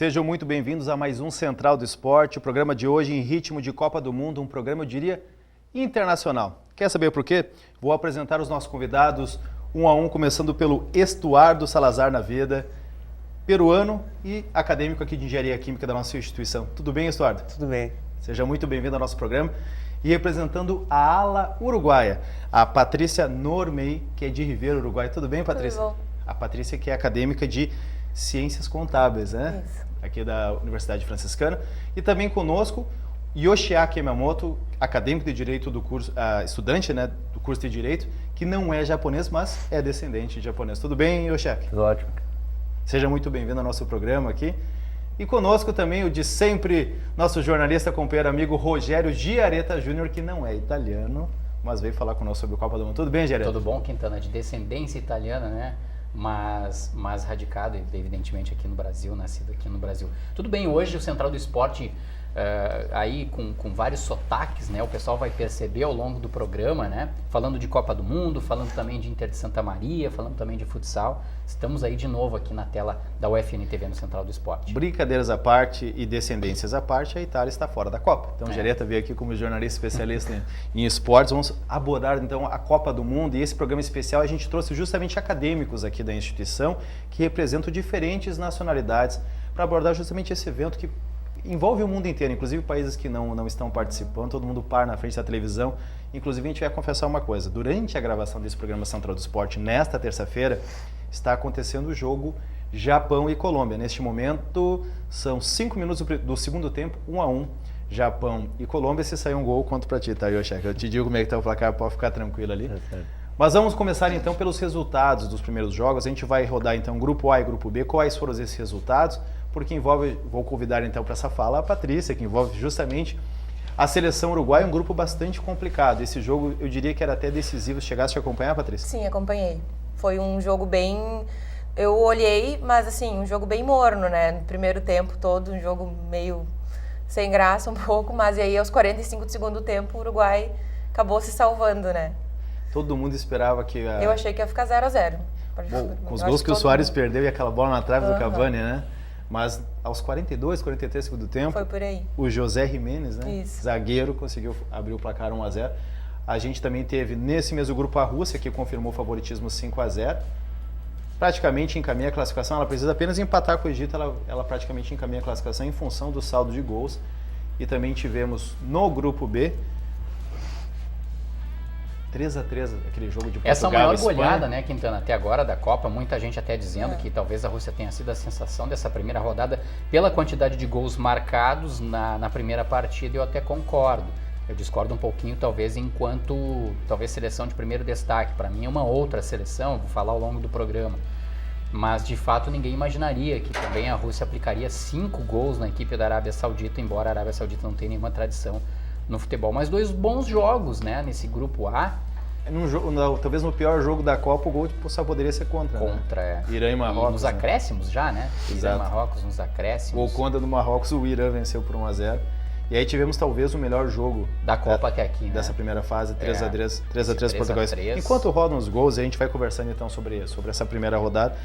Sejam muito bem-vindos a mais um Central do Esporte, o programa de hoje em ritmo de Copa do Mundo, um programa, eu diria, internacional. Quer saber por quê? Vou apresentar os nossos convidados um a um, começando pelo Estuardo Salazar Naveda, peruano e acadêmico aqui de Engenharia Química da nossa instituição. Tudo bem, Estuardo? Tudo bem. Seja muito bem-vindo ao nosso programa. E representando a ala uruguaia, a Patrícia Normey, que é de Ribeira, Uruguai. Tudo bem, Patrícia? Tudo bom. A Patrícia, que é acadêmica de Ciências Contábeis, né? Isso. Aqui da Universidade Franciscana. E também conosco, Yoshiaki Yamamoto, acadêmico de Direito do curso, estudante, né, do curso de Direito, que não é japonês, mas é descendente de japonês. Tudo bem, Yoshiaki? Tudo ótimo. Seja muito bem-vindo ao nosso programa aqui. E conosco também o de sempre, nosso jornalista, companheiro, amigo Rogério Giaretta Júnior, que não é italiano, mas veio falar conosco sobre o Copa do Mundo. Tudo bem, Giaretta? Tudo bom, Quintana? De descendência italiana, né? Mas radicado, evidentemente, aqui no Brasil, nascido aqui no Brasil. Tudo bem, hoje o Central do Esporte, aí com vários sotaques, né? O pessoal vai perceber ao longo do programa, né? Falando de Copa do Mundo, falando também de Inter de Santa Maria, falando também de futsal. Estamos aí de novo aqui na tela da UFN TV no Central do Esporte. Brincadeiras à parte e descendências à parte, a Itália está fora da Copa. Então, Giaretta veio aqui como jornalista especialista em esportes. Vamos abordar, então, a Copa do Mundo. E esse programa especial a gente trouxe justamente acadêmicos aqui da instituição que representam diferentes nacionalidades para abordar justamente esse evento que envolve o mundo inteiro, inclusive países que não estão participando, todo mundo para na frente da televisão. Inclusive, a gente vai confessar uma coisa: durante a gravação desse programa Central do Esporte, nesta terça-feira, está acontecendo o jogo Japão e Colômbia. Neste momento, são 5 minutos do segundo tempo, 1-1, Japão e Colômbia. Se sair um gol, conto para ti, tá, Yoshiaki? Eu te digo como é que tá o placar, pode ficar tranquilo ali. Mas vamos começar então pelos resultados dos primeiros jogos. A gente vai rodar então Grupo A e Grupo B. Quais foram esses resultados? Porque vou convidar então para essa fala a Patrícia, que envolve justamente a seleção uruguaia, um grupo bastante complicado. Esse jogo, eu diria que era até decisivo. Chegaste a acompanhar, Patrícia? Sim, acompanhei. Foi um jogo bem... Eu olhei, mas assim, um jogo bem morno, né? No primeiro tempo todo, um jogo meio sem graça um pouco, mas aí aos 45 do segundo tempo o Uruguai acabou se salvando, né? Todo mundo esperava que... Eu achei que ia ficar 0-0. Com os gols que o Soares perdeu e aquela bola na trave do Cavani, né? Mas aos 42, 43 do segundo tempo, foi por aí. O José Jiménez, né? Isso. Zagueiro, conseguiu abrir o placar 1-0. A gente também teve nesse mesmo grupo a Rússia, que confirmou o favoritismo 5-0. Praticamente encaminha a classificação, ela precisa apenas empatar com o Egito, ela praticamente encaminha a classificação em função do saldo de gols. E também tivemos no grupo B 3-3, aquele jogo de Portugal. Essa é a maior Espanha. goleada, né, Quintana, até agora da Copa. Muita gente até dizendo que talvez a Rússia tenha sido a sensação dessa primeira rodada pela quantidade de gols marcados na primeira partida. Eu até concordo. Eu discordo um pouquinho, talvez seleção de primeiro destaque. Para mim é uma outra seleção, vou falar ao longo do programa. Mas, de fato, ninguém imaginaria que também a Rússia aplicaria 5 gols na equipe da Arábia Saudita, embora a Arábia Saudita não tenha nenhuma tradição no futebol. Mas 2 bons jogos, né, nesse grupo A. Talvez no pior jogo da Copa, o gol só poderia ser contra. Irã e Marrocos. Nos acréscimos já, né? Exato. Irã e Marrocos nos acréscimos. Gol contra do Marrocos, o Irã venceu por 1-0. E aí tivemos talvez o melhor jogo da Copa até aqui, né? Dessa primeira fase, 3-3 Portugal. Enquanto rodam os gols, a gente vai conversando então sobre essa primeira rodada.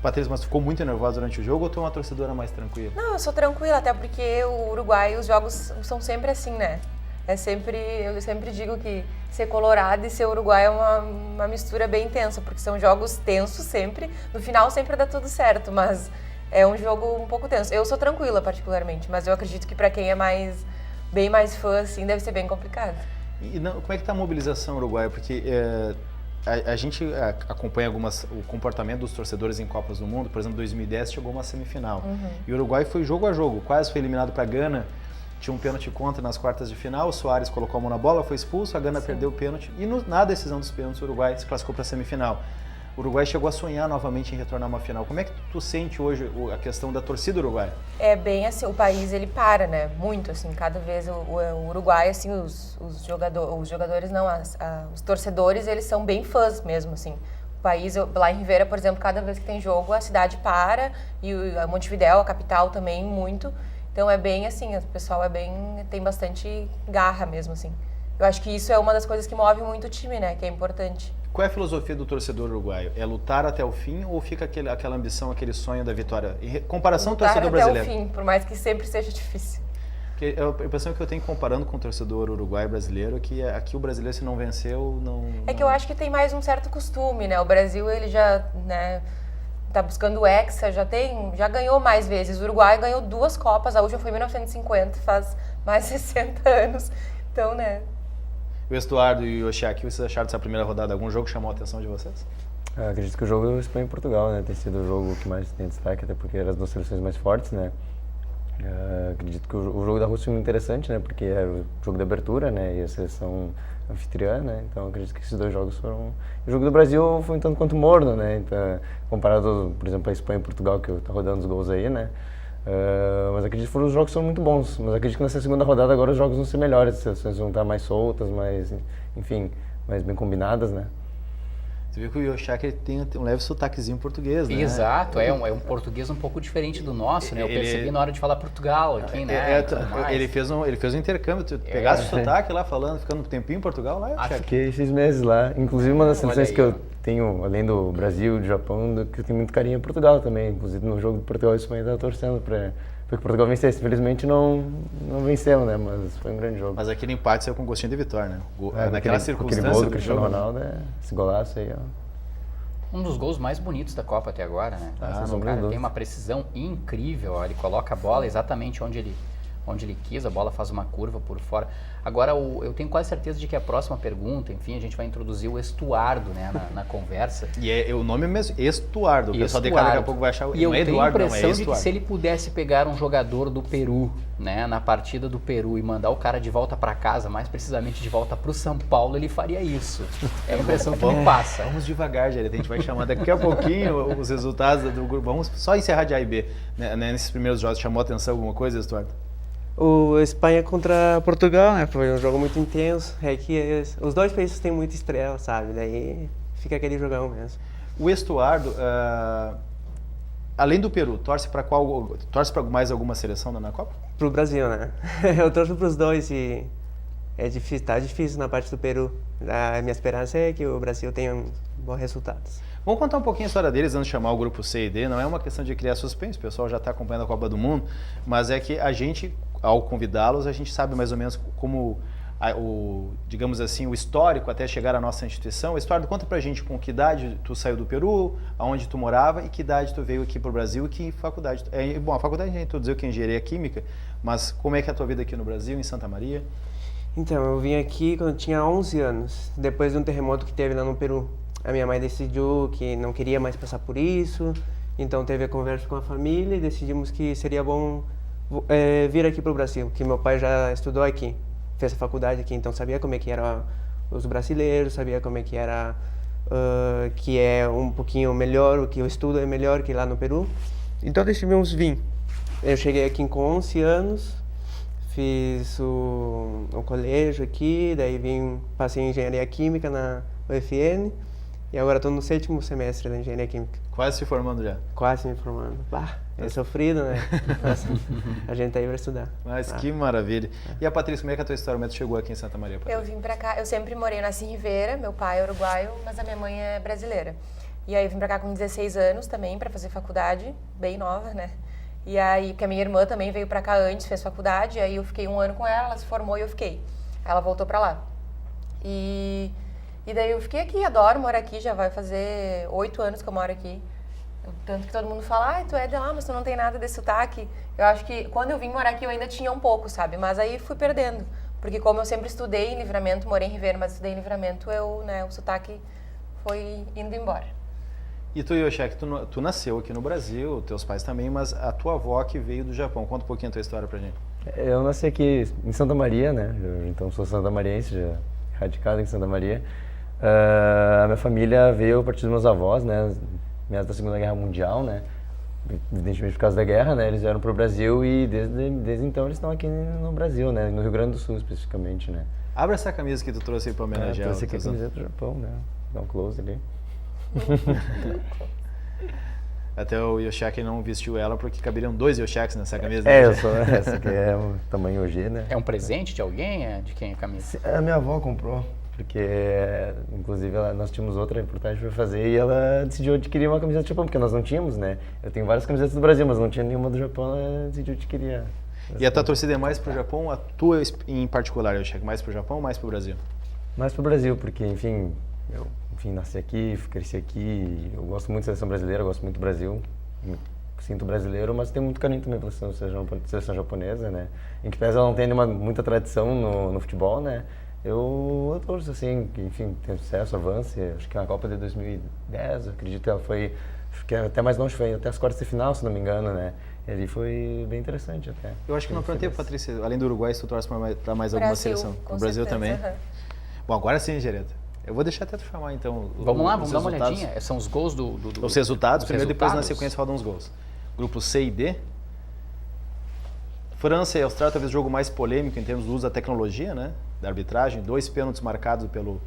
Patrícia, mas tu ficou muito nervosa durante o jogo ou tu é uma torcedora mais tranquila? Não, eu sou tranquila, até porque o Uruguai, os jogos são sempre assim, né? Eu sempre digo que ser colorado e ser uruguai é uma mistura bem intensa, porque são jogos tensos sempre. No final sempre dá tudo certo, mas é um jogo um pouco tenso. Eu sou tranquila particularmente, mas eu acredito que para quem é bem mais fã, assim, deve ser bem complicado. E como é que tá a mobilização uruguaia? Porque a gente acompanha o comportamento dos torcedores em Copas do Mundo. Por exemplo, 2010 chegou uma semifinal. E o Uruguai foi jogo a jogo, quase foi eliminado para a Gana. Tinha um pênalti contra nas quartas de final, o Soares colocou a mão na bola, foi expulso, a Gana perdeu o pênalti e na decisão dos pênaltis o Uruguai se classificou para a semifinal. O Uruguai chegou a sonhar novamente em retornar uma final. Como é que tu sente hoje a questão da torcida uruguaia? É bem assim, o país ele para, né? Muito assim, cada vez o Uruguai, assim, os jogadores não, os torcedores, eles são bem fãs mesmo, assim. O país, lá em Ribeira, por exemplo, cada vez que tem jogo, a cidade para e a Montevidéu, a capital também, muito. Então é bem assim, o pessoal tem bastante garra mesmo, assim. Eu acho que isso é uma das coisas que move muito o time, né? Que é importante. Qual é a filosofia do torcedor uruguaio? É lutar até o fim ou fica aquela ambição, aquele sonho da vitória? Em comparação ao torcedor brasileiro. Até o fim, por mais que sempre seja difícil. Porque a impressão que eu tenho comparando com o torcedor uruguaio brasileiro é que aqui o brasileiro, se não venceu, não... É que eu acho que tem mais um certo costume, né? O Brasil, ele já, né, tá buscando o Hexa, já ganhou mais vezes. O Uruguai ganhou 2 Copas, a última foi em 1950, faz mais de 60 anos. Então, né... O Estuardo e o Yoshiaki, vocês acharam dessa primeira rodada algum jogo que chamou a atenção de vocês? Acredito que o jogo Espanha e Portugal, né, tem sido o jogo que mais tem destaque, até porque eram as 2 seleções mais fortes, né. Acredito que o jogo da Rússia foi muito interessante, né, porque era o jogo de abertura, né, e a seleção anfitriã, né, então acredito que esses 2 jogos foram... O jogo do Brasil foi um tanto quanto morno, né, então, comparado, por exemplo, a Espanha e Portugal, que tá rodando os gols aí, né, mas acredito que os jogos são muito bons, mas acredito que nessa segunda rodada agora os jogos vão ser melhores, as seleções vão estar mais soltas, mais, enfim, mais bem combinadas, né. Você viu que o Yoshiaki tem um leve sotaquezinho português, né? Exato, é um português um pouco diferente do nosso, né? Eu percebi na hora de falar Portugal aqui, né? Ele fez um intercâmbio, tu pegasse o sotaque lá falando, ficando um tempinho em Portugal lá, Yoshiaki? Fiquei 6 meses lá, inclusive uma das seleções que eu tenho, além do Brasil, do Japão, que eu tenho muito carinho é Portugal também, inclusive no jogo de Portugal e Espanha eu estava torcendo para que Portugal vencesse, infelizmente não venceu, né, mas foi um grande jogo. Mas aquele empate saiu com gostinho de vitória, né? Naquela circunstância. Aquele gol do Cristiano Ronaldo, esse golaço aí, ó. Um dos gols mais bonitos da Copa até agora, né? O cara tem uma precisão incrível, ó, ele coloca a bola exatamente onde ele quis, a bola faz uma curva por fora. Agora, eu tenho quase certeza de que a próxima pergunta, enfim, a gente vai introduzir o Estuardo, né, na conversa. E o nome é mesmo, Estuardo. O pessoal daqui a pouco vai achar... E eu tenho a impressão de que se ele pudesse pegar um jogador do Peru, né, na partida do Peru e mandar o cara de volta para casa, mais precisamente de volta para o São Paulo, ele faria isso. É a impressão que me passa. Vamos devagar, Jair. A gente vai chamar daqui a pouquinho os resultados do grupo. Vamos só encerrar de A e B. Né, nesses primeiros jogos, chamou a atenção alguma coisa, Estuardo? O Espanha contra Portugal, né? Foi um jogo muito intenso. É que os 2 países têm muita estrela, sabe? Daí fica aquele jogão mesmo. O Estuardo, além do Peru, torce para mais alguma seleção na Copa? Pro Brasil, né? Eu torço pros 2 e tá difícil na parte do Peru. A minha esperança é que o Brasil tenha bons resultados. Vamos contar um pouquinho a história deles antes de chamar o grupo C e D. Não é uma questão de criar suspense, o pessoal já está acompanhando a Copa do Mundo, mas é que a gente, ao convidá-los, a gente sabe mais ou menos como, digamos assim, o histórico até chegar à nossa instituição. Estuardo, conta pra gente com que idade tu saiu do Peru, aonde tu morava e que idade tu veio aqui pro Brasil e que faculdade. Bom, a faculdade a gente introduziu que é Engenharia Química, mas como é que é a tua vida aqui no Brasil, em Santa Maria? Então, eu vim aqui quando eu tinha 11 anos, depois de um terremoto que teve lá no Peru. A minha mãe decidiu que não queria mais passar por isso, então teve a conversa com a família e decidimos que seria bom vir aqui para o Brasil, que meu pai já estudou aqui, fez a faculdade aqui, então sabia como é que eram os brasileiros, sabia como é que era, que é um pouquinho melhor, o que o estudo é melhor que lá no Peru. Então decidimos vir. Eu cheguei aqui com 11 anos, fiz o colégio aqui, daí passei em Engenharia Química na UFN. E agora estou no 7º semestre da Engenharia Química. Quase se formando já? Quase me formando. Bah, é sofrido, né? Mas a gente tá aí para estudar. Mas que maravilha. E a Patrícia, como é que é a tua história? Como é que tu chegou aqui em Santa Maria, Patrícia? Eu vim pra cá, eu sempre morei, nasci em Ribeira, meu pai é uruguaio, mas a minha mãe é brasileira. E aí eu vim pra cá com 16 anos também, para fazer faculdade, bem nova, né? E aí, porque a minha irmã também veio pra cá antes, fez faculdade, e aí eu fiquei 1 ano com ela se formou e eu fiquei. Aí ela voltou pra lá. E daí eu fiquei aqui, adoro morar aqui, já vai fazer 8 anos que eu moro aqui. Tanto que todo mundo fala, tu é de lá, mas tu não tem nada desse sotaque. Eu acho que quando eu vim morar aqui eu ainda tinha um pouco, sabe? Mas aí fui perdendo. Porque como eu sempre estudei em Livramento, morei em Ribeira, mas estudei em Livramento, o sotaque foi indo embora. E tu, Yoshiaki, tu nasceu aqui no Brasil, teus pais também, mas a tua avó que veio do Japão. Conta um pouquinho a tua história pra gente. Eu nasci aqui em Santa Maria, né? Então sou santamariense, já radicado em Santa Maria. A minha família veio a partir dos meus avós, né, meados da Segunda Guerra Mundial, né, evidentemente por causa da guerra, né, eles vieram para o Brasil e desde então eles estão aqui no Brasil, né, no Rio Grande do Sul especificamente, né. Abre essa camisa que tu trouxe aí para homenagear. Trouxe aqui a camiseta do Japão, né, dá um close ali. Até o Yoshiaki não vestiu ela porque caberiam 2 Yoshiakis nessa camisa. Essa aqui é o tamanho OG, né. É um presente de alguém? De quem a camisa? A minha avó comprou porque inclusive nós tínhamos outra reportagem para fazer e ela decidiu adquirir uma camiseta do Japão, porque nós não tínhamos, né? Eu tenho várias camisetas do Brasil, mas não tinha nenhuma do Japão, ela decidiu adquirir. E a tua torcida é mais pro Japão, a tua em particular, eu chego mais pro Japão ou mais pro Brasil? Mais pro Brasil, porque, enfim, eu nasci aqui, cresci aqui, eu gosto muito da seleção brasileira, eu gosto muito do Brasil, me sinto brasileiro, mas tenho muito carinho também pela seleção japonesa, né? Em que pese ela não tenha muita tradição no futebol, né? Eu torço, assim, que, enfim, tenha sucesso, avance. Acho que na Copa de 2010, eu acredito que ela foi, acho que até mais longe, foi até as quartas de final, se não me engano, né? E ali foi bem interessante até. Eu acho que não perguntei, Patrícia, além do Uruguai, se tu torce para mais alguma seleção? Com o Brasil certeza, também? Bom, agora sim, Gereta. Eu vou deixar até tu chamar, então. Vamos lá, vamos dar uma olhadinha. São os gols do os resultados, primeiro, depois na resultados. sequência rodam os gols. Grupo C e D. França e Austrália, talvez o jogo mais polêmico em termos do uso da tecnologia, né? Da arbitragem. 2 pênaltis marcados pelo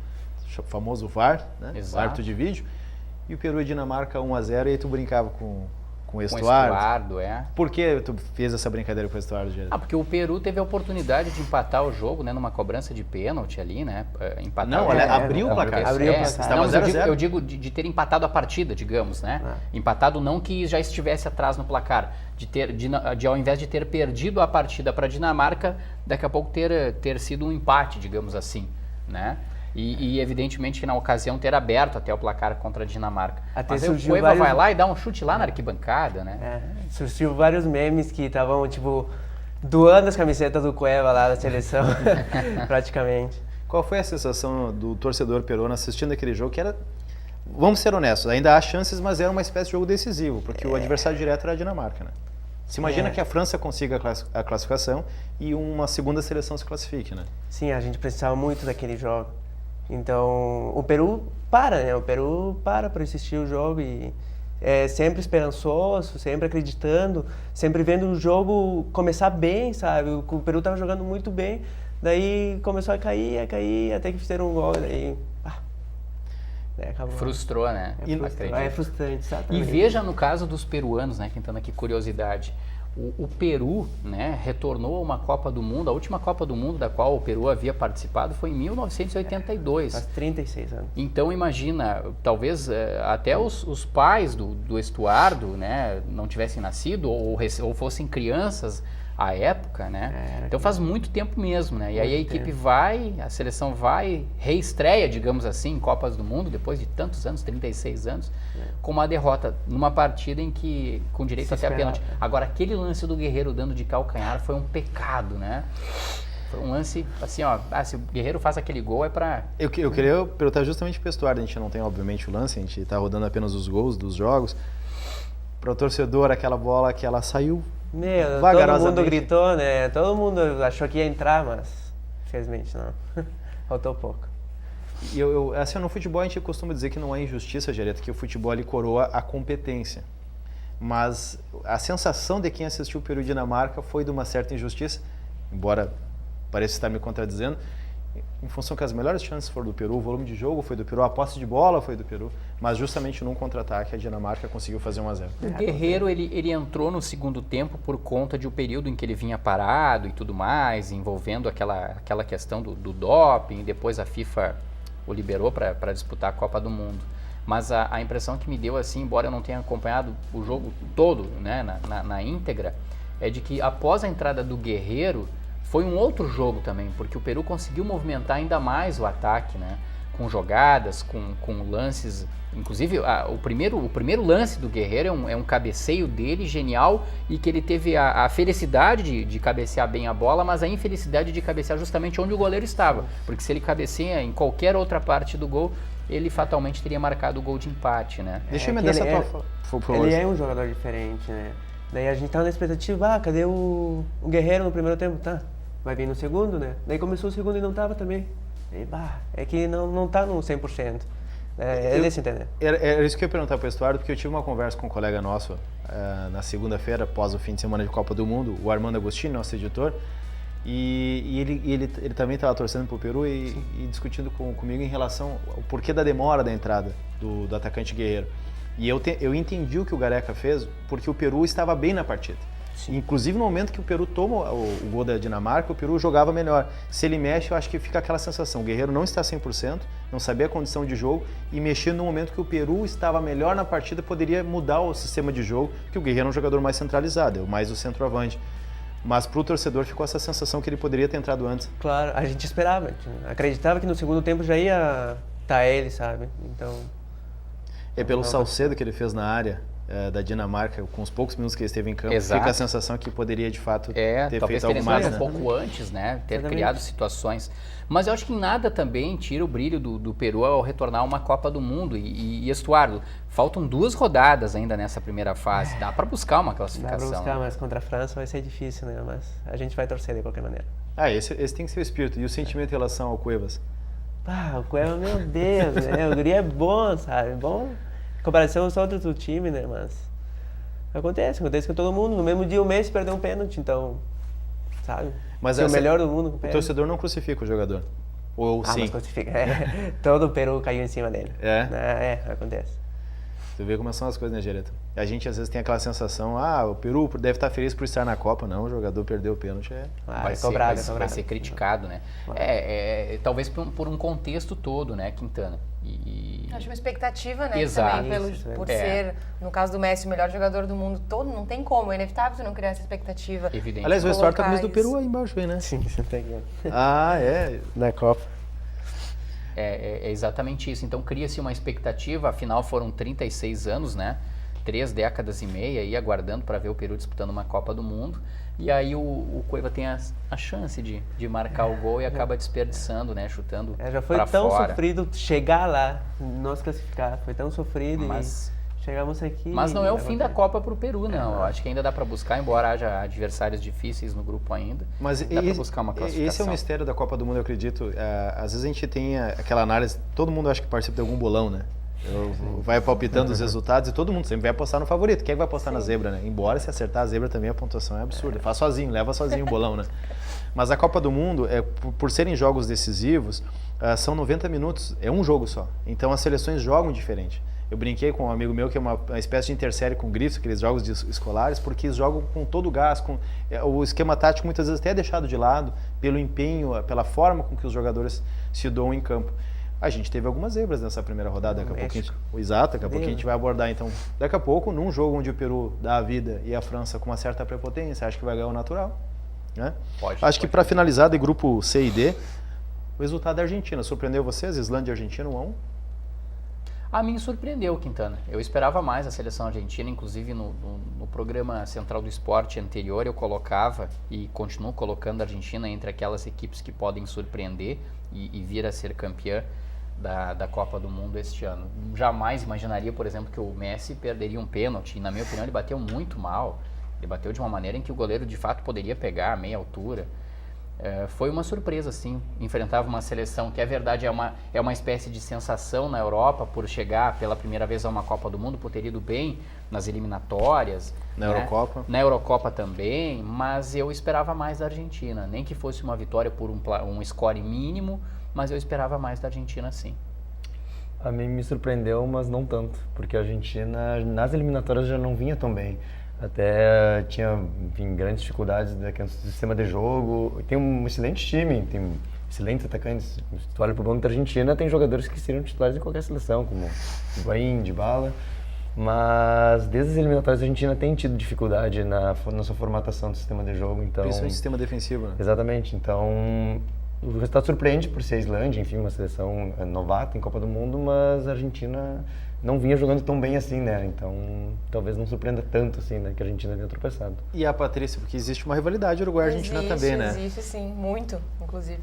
famoso VAR, né? Exato. O árbitro de vídeo. E o Peru e Dinamarca 1-0, e aí tu brincava com o Com Estuardo. Estuardo, é. Por que tu fez essa brincadeira com o Estuardo, Gereta? Porque o Peru teve a oportunidade de empatar o jogo, né, numa cobrança de pênalti ali, né? Empatar Não, o olha, jogo. abriu o placar. Abriu o placar. Estava Não, mas 0-0. eu digo de ter empatado a partida, digamos, né? Empatado não que já estivesse atrás no placar, de ao invés de ter perdido a partida para a Dinamarca, daqui a pouco ter sido um empate, digamos assim, né? E evidentemente que na ocasião ter aberto até o placar contra a Dinamarca. Até Mas aí o surgiu Cueva vários- vai lá e dá um chute lá na arquibancada, né? Surgiu vários memes que estavam, tipo, doando as camisetas do Cueva lá da seleção, praticamente. Qual foi a sensação do torcedor peruano assistindo aquele jogo que era, vamos ser honestos, ainda há chances, mas era uma espécie de jogo decisivo, porque o adversário direto era a Dinamarca, né? Se imagina que a França consiga a classificação e uma segunda seleção se classifique, né? Sim, a gente precisava muito daquele jogo. Então, o Peru para, né? O Peru para assistir o jogo e é sempre esperançoso, sempre acreditando, sempre vendo o jogo começar bem, sabe? O Peru estava jogando muito bem, daí começou a cair, até que fizeram um gol, daí acabou. Frustrou, né? Acredito. É frustrante, E exatamente. veja no caso dos peruanos, né, tentando aqui curiosidade, o Peru, né, retornou a uma Copa do Mundo, a última Copa do Mundo da qual o Peru havia participado foi em 1982. Faz 36 anos. Então imagina, talvez até os pais do Estuardo, né, não tivessem nascido ou fossem crianças à época, né? Então faz muito tempo mesmo, né? E aí a equipe vai, a seleção vai, reestreia, digamos assim, em Copas do Mundo, depois de tantos anos, 36 anos, com uma derrota numa partida em que, com direito Se até a esperava. pênalti. Agora, aquele lance do Guerreiro dando de calcanhar foi um pecado, né? Foi um lance, assim, ó, se o Guerreiro faz aquele gol é pra... Eu queria perguntar justamente para o Estuardo, a gente não tem obviamente o lance, a gente está rodando apenas os gols dos jogos. Para o torcedor, aquela bola que ela saiu Meu, todo vagarosamente. mundo gritou, né? Todo mundo achou que ia entrar, mas infelizmente não. Faltou pouco. E assim, no futebol a gente costuma dizer que não é injustiça, Gereta, que o futebol ali coroa a competência. Mas a sensação de quem assistiu o Peru e Dinamarca foi de uma certa injustiça, embora pareça estar me contradizendo, em função que as melhores chances foram do Peru, o volume de jogo foi do Peru, a posse de bola foi do Peru, mas justamente num contra-ataque a Dinamarca conseguiu fazer 1-0. O Guerreiro, ele entrou no segundo tempo por conta de um período em que ele vinha parado e tudo mais, envolvendo aquela questão do doping, depois a FIFA o liberou para disputar a Copa do Mundo. Mas a impressão que me deu, assim, embora eu não tenha acompanhado o jogo todo, né, na íntegra, é de que após a entrada do Guerreiro, foi um outro jogo também, porque o Peru conseguiu movimentar ainda mais o ataque, né? Com jogadas, com lances. Inclusive, o primeiro lance do Guerreiro é um cabeceio dele genial e que ele teve a felicidade de cabecear bem a bola, mas a infelicidade de cabecear justamente onde o goleiro estava. Porque se ele cabeceia em qualquer outra parte do gol, ele fatalmente teria marcado o gol de empate, né? Deixa eu que emendar essa ele tua Ele é um jogador diferente, né? Daí a gente tava na expectativa, cadê o Guerreiro no primeiro tempo? Tá, vai vir no segundo, né? Daí começou o segundo e não tava também. Aí, é que não tá no 100%. É desse entender. Era isso que eu ia perguntar para o Estuardo, porque eu tive uma conversa com um colega nosso na segunda-feira, após o fim de semana de Copa do Mundo, o Armando Agostini, nosso editor, e ele também estava torcendo para o Peru e discutindo comigo em relação ao porquê da demora da entrada do atacante Guerreiro. E eu entendi o que o Gareca fez, porque o Peru estava bem na partida. Inclusive no momento que o Peru toma o gol da Dinamarca, o Peru jogava melhor. Se ele mexe, eu acho que fica aquela sensação, o Guerreiro não está 100%, não sabia a condição de jogo e mexendo no momento que o Peru estava melhor na partida, poderia mudar o sistema de jogo, que o Guerreiro é um jogador mais centralizado, é mais o centroavante. Mas para o torcedor ficou essa sensação que ele poderia ter entrado antes. Claro, a gente esperava, acreditava que no segundo tempo já ia estar ele, sabe? Então... É pelo Salcedo que ele fez na área da Dinamarca, com os poucos minutos que ele esteve em campo, fica a sensação que poderia de fato ter feito algo mais, um pouco antes, né? Ter criado situações. Mas eu acho que nada também tira o brilho do Peru ao retornar uma Copa do Mundo. E Estuardo, faltam 2 rodadas ainda nessa primeira fase. Dá para buscar uma classificação. Dá para buscar, mas contra a França vai ser difícil, né? Mas a gente vai torcer de qualquer maneira. Esse tem que ser o espírito. E o sentimento em relação ao Cuevas? O Cuevas, meu Deus, né? O guri é bom, sabe? Bom em comparação aos outros do time, né? Mas acontece com todo mundo. No mesmo dia o Messi perdeu um pênalti, então, sabe? Mas o melhor do mundo com o torcedor não crucifica o jogador? Ou sim? Mas crucifica. Todo o Peru caiu em cima dele. Acontece. Tu vê como são as coisas, né, Gereta? A gente às vezes tem aquela sensação, o Peru deve estar feliz por estar na Copa. Não, o jogador perdeu o pênalti. Vai ser criticado, né? Talvez por um contexto todo, né, Quintana? Acho uma expectativa, né? Exato. Também por ser, no caso do Messi, o melhor jogador do mundo todo, não tem como, é inevitável tu não criar essa expectativa. Evidente. Aliás, o Estuardo tá com a camisa do Peru aí embaixo, aí, né? Sim, você tem aqui. Na Copa. É exatamente isso. Então cria-se uma expectativa, afinal foram 36 anos, né? 3 décadas e meia aí aguardando para ver o Peru disputando uma Copa do Mundo. E aí o Cueva tem a chance de marcar o gol e acaba desperdiçando, né? Chutando para fora. Já foi tão sofrido chegar lá, não se classificar. Foi tão sofrido e chegamos aqui. Mas não é o fim da Copa para o Peru, não. Eu acho que ainda dá para buscar, embora haja adversários difíceis no grupo ainda. Mas dá para buscar uma classificação. Esse é o mistério da Copa do Mundo, eu acredito. Às vezes a gente tem aquela análise, todo mundo acha que participa de algum bolão, né? Vai palpitando os resultados e todo mundo sempre vai apostar no favorito. Quem é que vai apostar na zebra, né? Embora se acertar a zebra também a pontuação é absurda. Faz sozinho, leva sozinho o bolão, né? Mas a Copa do Mundo, por serem jogos decisivos, são 90 minutos, é um jogo só. Então as seleções jogam diferente. Eu brinquei com um amigo meu que é uma espécie de intersérie com grifos, aqueles jogos escolares, porque eles jogam com todo o gás, o esquema tático muitas vezes até é deixado de lado pelo empenho, pela forma com que os jogadores se doam em campo. A gente teve algumas zebras nessa primeira rodada, daqui a pouquinho a gente vai abordar. Então, daqui a pouco, num jogo onde o Peru dá a vida e a França com uma certa prepotência, acho que vai ganhar o natural. Né? Acho que para finalizar, de grupo C e D, o resultado da Argentina. Surpreendeu vocês? Islândia e Argentina 1-1? A mim surpreendeu, Quintana. Eu esperava mais a seleção argentina, inclusive no programa Central do Esporte anterior eu colocava e continuo colocando a Argentina entre aquelas equipes que podem surpreender e vir a ser campeã da Copa do Mundo este ano. Jamais imaginaria, por exemplo, que o Messi perderia um pênalti. E, na minha opinião, ele bateu muito mal. Ele bateu de uma maneira em que o goleiro, de fato, poderia pegar a meia altura. Foi uma surpresa, sim. Enfrentava uma seleção que, é verdade, é uma espécie de sensação na Europa por chegar pela primeira vez a uma Copa do Mundo, por ter ido bem nas eliminatórias. Na Eurocopa. Na Eurocopa também, mas eu esperava mais da Argentina. Nem que fosse uma vitória por um score mínimo, mas eu esperava mais da Argentina, sim. A mim me surpreendeu, mas não tanto, porque a Argentina nas eliminatórias já não vinha tão bem. Até tinha, enfim, grandes dificuldades no sistema de jogo. Tem um excelente time, tem excelentes atacantes. Se tu olha pro banco da Argentina, tem jogadores que seriam titulares em qualquer seleção, como Higuaín, Dybala. Mas desde as eliminatórias a Argentina tem tido dificuldade na sua formatação do sistema de jogo. Então, principalmente o sistema defensivo, né? Exatamente. Então, o resultado surpreende por ser a Islândia, enfim, uma seleção novata em Copa do Mundo, mas a Argentina não vinha jogando tão bem assim, né? Então, talvez não surpreenda tanto assim, né? Que a Argentina tenha tropeçado. E a Patrícia, porque existe uma rivalidade Uruguai-Argentina também, né? Existe sim, muito, inclusive.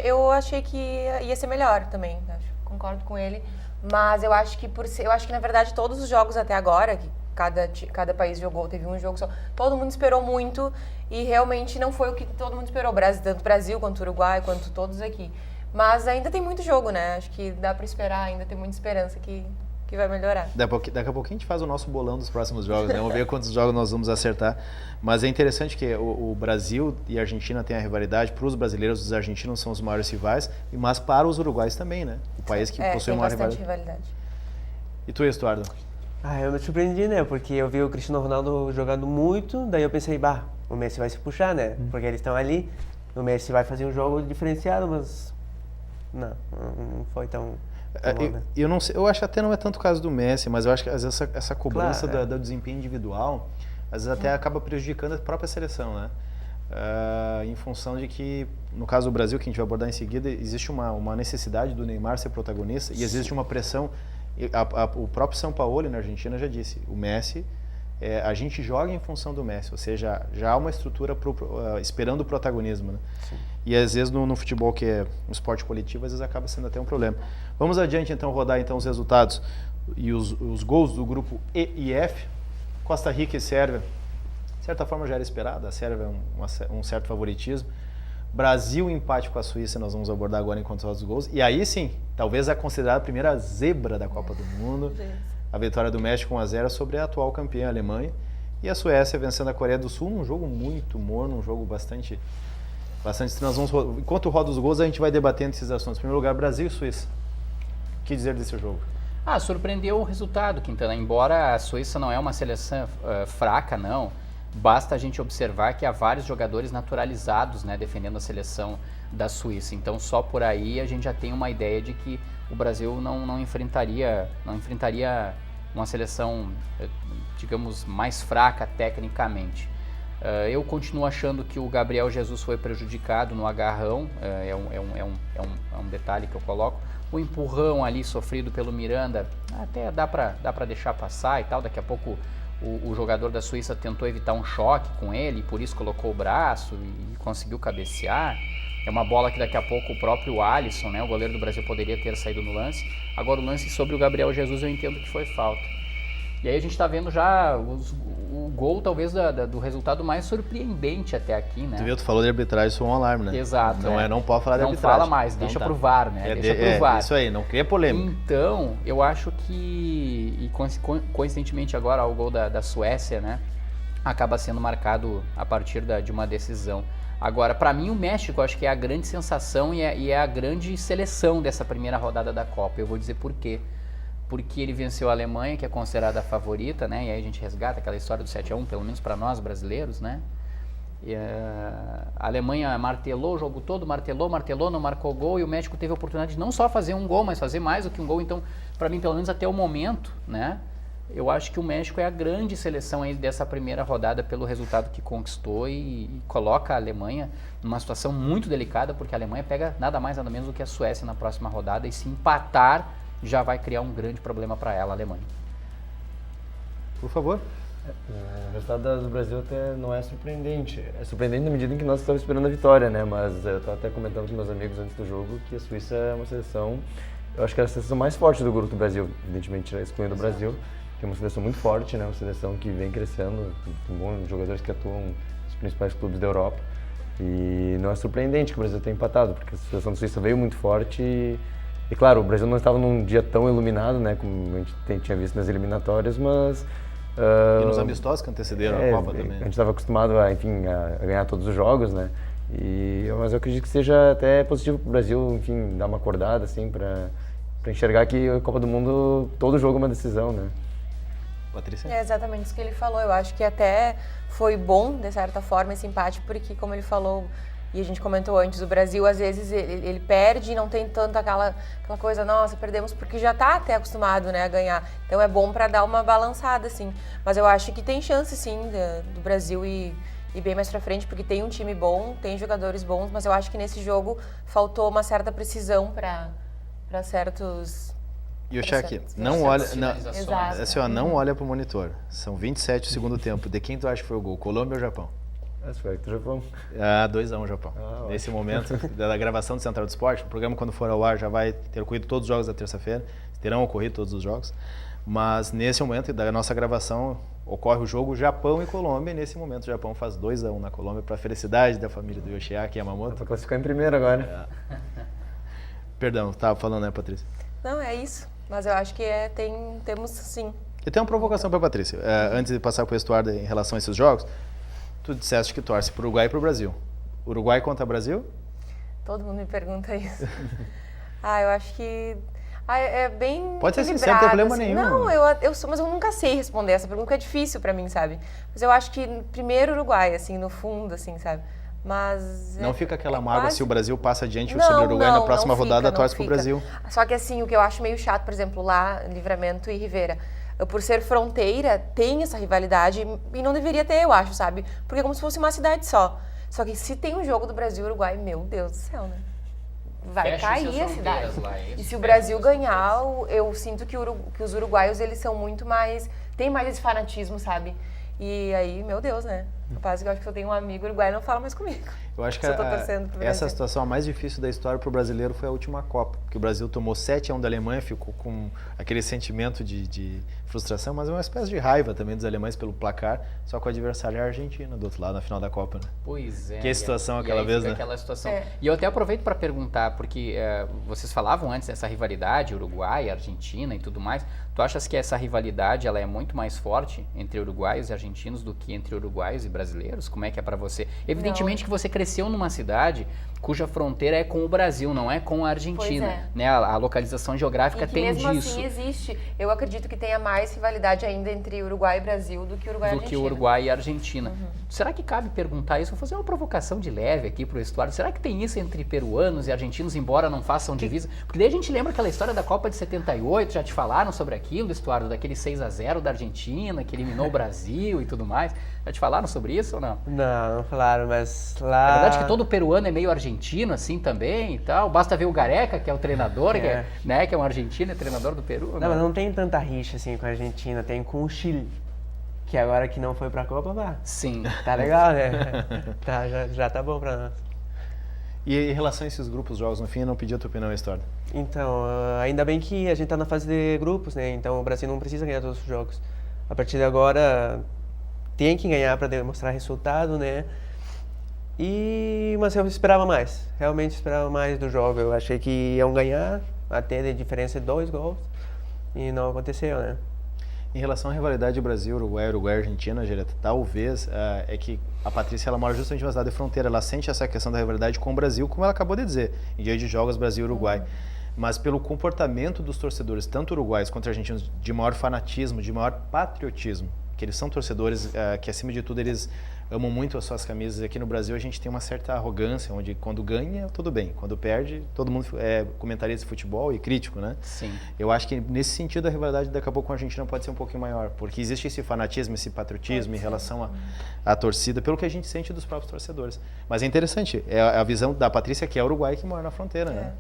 Eu achei que ia ser melhor também, concordo com ele. Mas eu acho que na verdade todos os jogos até agora, que cada país jogou, teve um jogo só, todo mundo esperou muito e realmente não foi o que todo mundo esperou, tanto o Brasil quanto o Uruguai, quanto todos aqui. Mas ainda tem muito jogo, né? Acho que dá pra esperar, ainda tem muita esperança que vai melhorar. Daqui a pouquinho a gente faz o nosso bolão dos próximos jogos, né? Vamos ver quantos jogos nós vamos acertar. Mas é interessante que o Brasil e a Argentina têm a rivalidade. Para os brasileiros, os argentinos são os maiores rivais, mas para os uruguaios também, né? O país que possui uma rivalidade. Rivalidade. E tu, Estuardo? Eu me surpreendi, né? Porque eu vi o Cristiano Ronaldo jogando muito, daí eu pensei, o Messi vai se puxar, né? Porque eles estão ali, o Messi vai fazer um jogo diferenciado, mas não foi tão bom, né? Eu não sei, eu acho até não é tanto o caso do Messi, mas eu acho que às vezes essa cobrança Claro, do desempenho individual, às vezes até acaba prejudicando a própria seleção, né? Em função de que, no caso do Brasil, que a gente vai abordar em seguida, existe uma necessidade do Neymar ser protagonista e existe uma pressão. O próprio Sampaoli na Argentina já disse, o Messi, a gente joga em função do Messi, ou seja, já há uma estrutura esperando o protagonismo, né? E às vezes no futebol, que é um esporte coletivo, às vezes acaba sendo até um problema. Vamos adiante então, rodar então os resultados e os gols do grupo E e F. Costa Rica e Sérvia, de certa forma já era esperado, a Sérvia é um certo favoritismo. Brasil empate com a Suíça, nós vamos abordar agora enquanto os gols. E aí sim, talvez a considerada primeira zebra da Copa do Mundo, a vitória do México 1-0 sobre a atual campeã, a Alemanha. E a Suécia vencendo a Coreia do Sul num jogo muito morno, um jogo bastante. Nós vamos, enquanto roda os gols, a gente vai debatendo esses assuntos. Em primeiro lugar, Brasil e Suíça. O que dizer desse jogo? Surpreendeu o resultado, Quintana. Embora a Suíça não é uma seleção fraca, não. Basta a gente observar que há vários jogadores naturalizados, né, defendendo a seleção da Suíça. Então, só por aí a gente já tem uma ideia de que o Brasil não enfrentaria uma seleção, digamos, mais fraca tecnicamente. Eu continuo achando que o Gabriel Jesus foi prejudicado no agarrão, é um detalhe que eu coloco. O empurrão ali sofrido pelo Miranda, até dá para deixar passar e tal. Daqui a pouco o jogador da Suíça tentou evitar um choque com ele, e por isso colocou o braço e conseguiu cabecear. É uma bola que daqui a pouco o próprio Alisson, né, o goleiro do Brasil, poderia ter saído no lance. Agora o lance sobre o Gabriel Jesus eu entendo que foi falta. E aí a gente está vendo já o gol talvez do resultado mais surpreendente até aqui, né? Tu viu, tu falou de arbitragem, isso é um alarme, né? Exato. Não pode falar de arbitragem. Não fala mais, deixa pro VAR, né? Deixa pro VAR. Isso aí, não cria polêmica. Então, eu acho que, e coincidentemente agora o gol da Suécia, né, acaba sendo marcado a partir de uma decisão. Agora, para mim, o México, eu acho que é a grande sensação e é a grande seleção dessa primeira rodada da Copa. Eu vou dizer por quê. Porque ele venceu a Alemanha, que é considerada a favorita, né? E aí a gente resgata aquela história do 7-1, pelo menos para nós brasileiros, né? E a Alemanha martelou o jogo todo, martelou, não marcou gol, e o México teve a oportunidade de não só fazer um gol, mas fazer mais do que um gol. Então, para mim, pelo menos até o momento, né? Eu acho que o México é a grande seleção aí dessa primeira rodada pelo resultado que conquistou e coloca a Alemanha numa situação muito delicada, porque a Alemanha pega nada mais nada menos do que a Suécia na próxima rodada, e se empatar já vai criar um grande problema para ela, a Alemanha. Por favor. O resultado do Brasil até não é surpreendente. É surpreendente na medida em que nós estamos esperando a vitória, né? Mas eu estava até comentando com meus amigos antes do jogo que a Suíça é uma seleção, eu acho que é a seleção mais forte do grupo do Brasil, evidentemente excluindo o Brasil, que é uma seleção muito forte, né? Uma seleção que vem crescendo, com bons jogadores que atuam nos principais clubes da Europa. E não é surpreendente que o Brasil tenha empatado, porque a seleção da Suíça veio muito forte e claro, o Brasil não estava num dia tão iluminado, né, como a gente tinha visto nas eliminatórias, mas... e nos amistosos que antecederam a Copa também. A gente estava acostumado a ganhar todos os jogos, né, mas eu acredito que seja até positivo para o Brasil, enfim, dar uma acordada, assim, para enxergar que a Copa do Mundo, todo jogo é uma decisão, né. Patrícia? É exatamente isso que ele falou. Eu acho que até foi bom, de certa forma, esse empate, porque, como ele falou, e a gente comentou antes, o Brasil, às vezes, ele perde e não tem tanto aquela coisa, nossa, perdemos, porque já está até acostumado, né, a ganhar. Então é bom para dar uma balançada, assim. Mas eu acho que tem chance, sim, do Brasil ir bem mais para frente, porque tem um time bom, tem jogadores bons, mas eu acho que nesse jogo faltou uma certa precisão para certos... E o Shaq, não olha, Exato. assim, ó, não olha pro monitor. São 27 do segundo tempo. De quem tu acha que foi o gol? Colômbia ou Japão? Esse foi do Japão. 2-1 Japão. Nesse momento da gravação do Central do Esporte, o programa quando for ao ar já vai ter ocorrido todos os jogos da terça-feira, terão ocorrido todos os jogos, mas nesse momento da nossa gravação ocorre o jogo Japão e Colômbia, e nesse momento o Japão faz 2-1 na Colômbia, para a felicidade da família do Yoshiaki Yamamoto. Para classificar em primeiro agora. Perdão, estava falando, né, Patrícia? Não, é isso, mas eu acho que temos sim. Eu tenho uma provocação para a Patrícia, antes de passar para o Estuardo em relação a esses jogos. Tu disseste que torce para o Uruguai e para o Brasil. Uruguai contra Brasil? Todo mundo me pergunta isso. Eu acho que... É bem Pode ser sincero, equilibrado, não tem problema nenhum. Não, mas eu nunca sei responder essa pergunta, é difícil pra mim, sabe? Mas eu acho que primeiro Uruguai, assim, no fundo, assim, sabe? Mas... Não fica aquela mágoa quase... se o Brasil passa adiante sobre o Uruguai na próxima rodada, torce pro Brasil. Só que assim, o que eu acho meio chato, por exemplo, lá, Livramento e Rivera, por ser fronteira, tem essa rivalidade e não deveria ter, eu acho, sabe? Porque é como se fosse uma cidade só. Só que se tem um jogo do Brasil e Uruguai, meu Deus do céu, né? Vai Fechem cair suas a cidade. fronteiras lá, é isso? E se o Brasil ganhar, eu sinto que os uruguaios, eles são muito mais... Tem mais esse fanatismo, sabe? E aí, meu Deus, né? Capaz que eu acho que eu tenho um amigo uruguaio e não fala mais comigo. Eu acho que eu tô torcendo pro essa Brasil. situação a mais difícil da história para o brasileiro foi a última Copa, porque o Brasil tomou 7-1 da Alemanha, ficou com aquele sentimento de frustração, mas é uma espécie de raiva também dos alemães pelo placar, só que o adversário é a Argentina do outro lado na final da Copa, né? Pois é. Que situação aquela aí vez, fica né? Aquela situação. É. E eu até aproveito para perguntar, porque vocês falavam antes dessa rivalidade Uruguai, Argentina e tudo mais. Tu achas que essa rivalidade ela é muito mais forte entre uruguaios e argentinos do que entre uruguaios e brasileiros? Como é que é para você? Evidentemente que você cresceu numa cidade cuja fronteira é com o Brasil, não é com a Argentina. Pois é. Né? A localização geográfica E que tem mesmo disso. assim existe. Eu acredito que tenha mais rivalidade ainda entre Uruguai e Brasil do que Uruguai e Do Argentina. que o Uruguai e a Argentina. Será que cabe perguntar isso? Vou fazer uma provocação de leve aqui pro estuário. Será que tem isso entre peruanos e argentinos, embora não façam divisa? Porque daí a gente lembra aquela história da Copa de 78, já te falaram sobre aquilo, estuário, daquele 6-0 da Argentina, que eliminou o Brasil e tudo mais. Já te falaram sobre isso ou não? Não falaram, mas lá... É verdade que todo peruano é meio argentino, assim, também e tal. Basta ver o Gareca, que é o treinador, que é um argentino, é treinador do Peru. Não, mas não tem tanta rixa assim com a Argentina, tem com o Chile. Que agora que não foi pra Copa, vá. Sim. Tá legal, né? Tá, já tá bom pra nós. E em relação a esses grupos jogos, no fim, eu não pedi a tua opinião, história. Então, ainda bem que a gente tá na fase de grupos, né? Então o Brasil não precisa ganhar todos os jogos. A partir de agora, tem que ganhar para demonstrar resultado, né? Mas eu esperava mais, realmente esperava mais do jogo. Eu achei que iam ganhar, até de diferença de 2 gols, e não aconteceu, né? Em relação à rivalidade Brasil-Uruguai, Uruguai-Argentina, Gereta, talvez é que a Patrícia ela mora justamente numa cidade de fronteira, ela sente essa questão da rivalidade com o Brasil, como ela acabou de dizer, em dia de jogos Brasil-Uruguai. Mas pelo comportamento dos torcedores, tanto uruguaios quanto argentinos, de maior fanatismo, de maior patriotismo, que eles são torcedores que, acima de tudo, eles amam muito as suas camisas. Aqui no Brasil a gente tem uma certa arrogância, onde quando ganha, tudo bem. Quando perde, todo mundo é comentarista de futebol e crítico, né? Sim. Eu acho que nesse sentido a rivalidade daqui a pouco com a Argentina pode ser um pouquinho maior, porque existe esse fanatismo, esse patriotismo em relação à torcida, pelo que a gente sente dos próprios torcedores. Mas é interessante, é a visão da Patrícia, que é Uruguai, que mora na fronteira, né?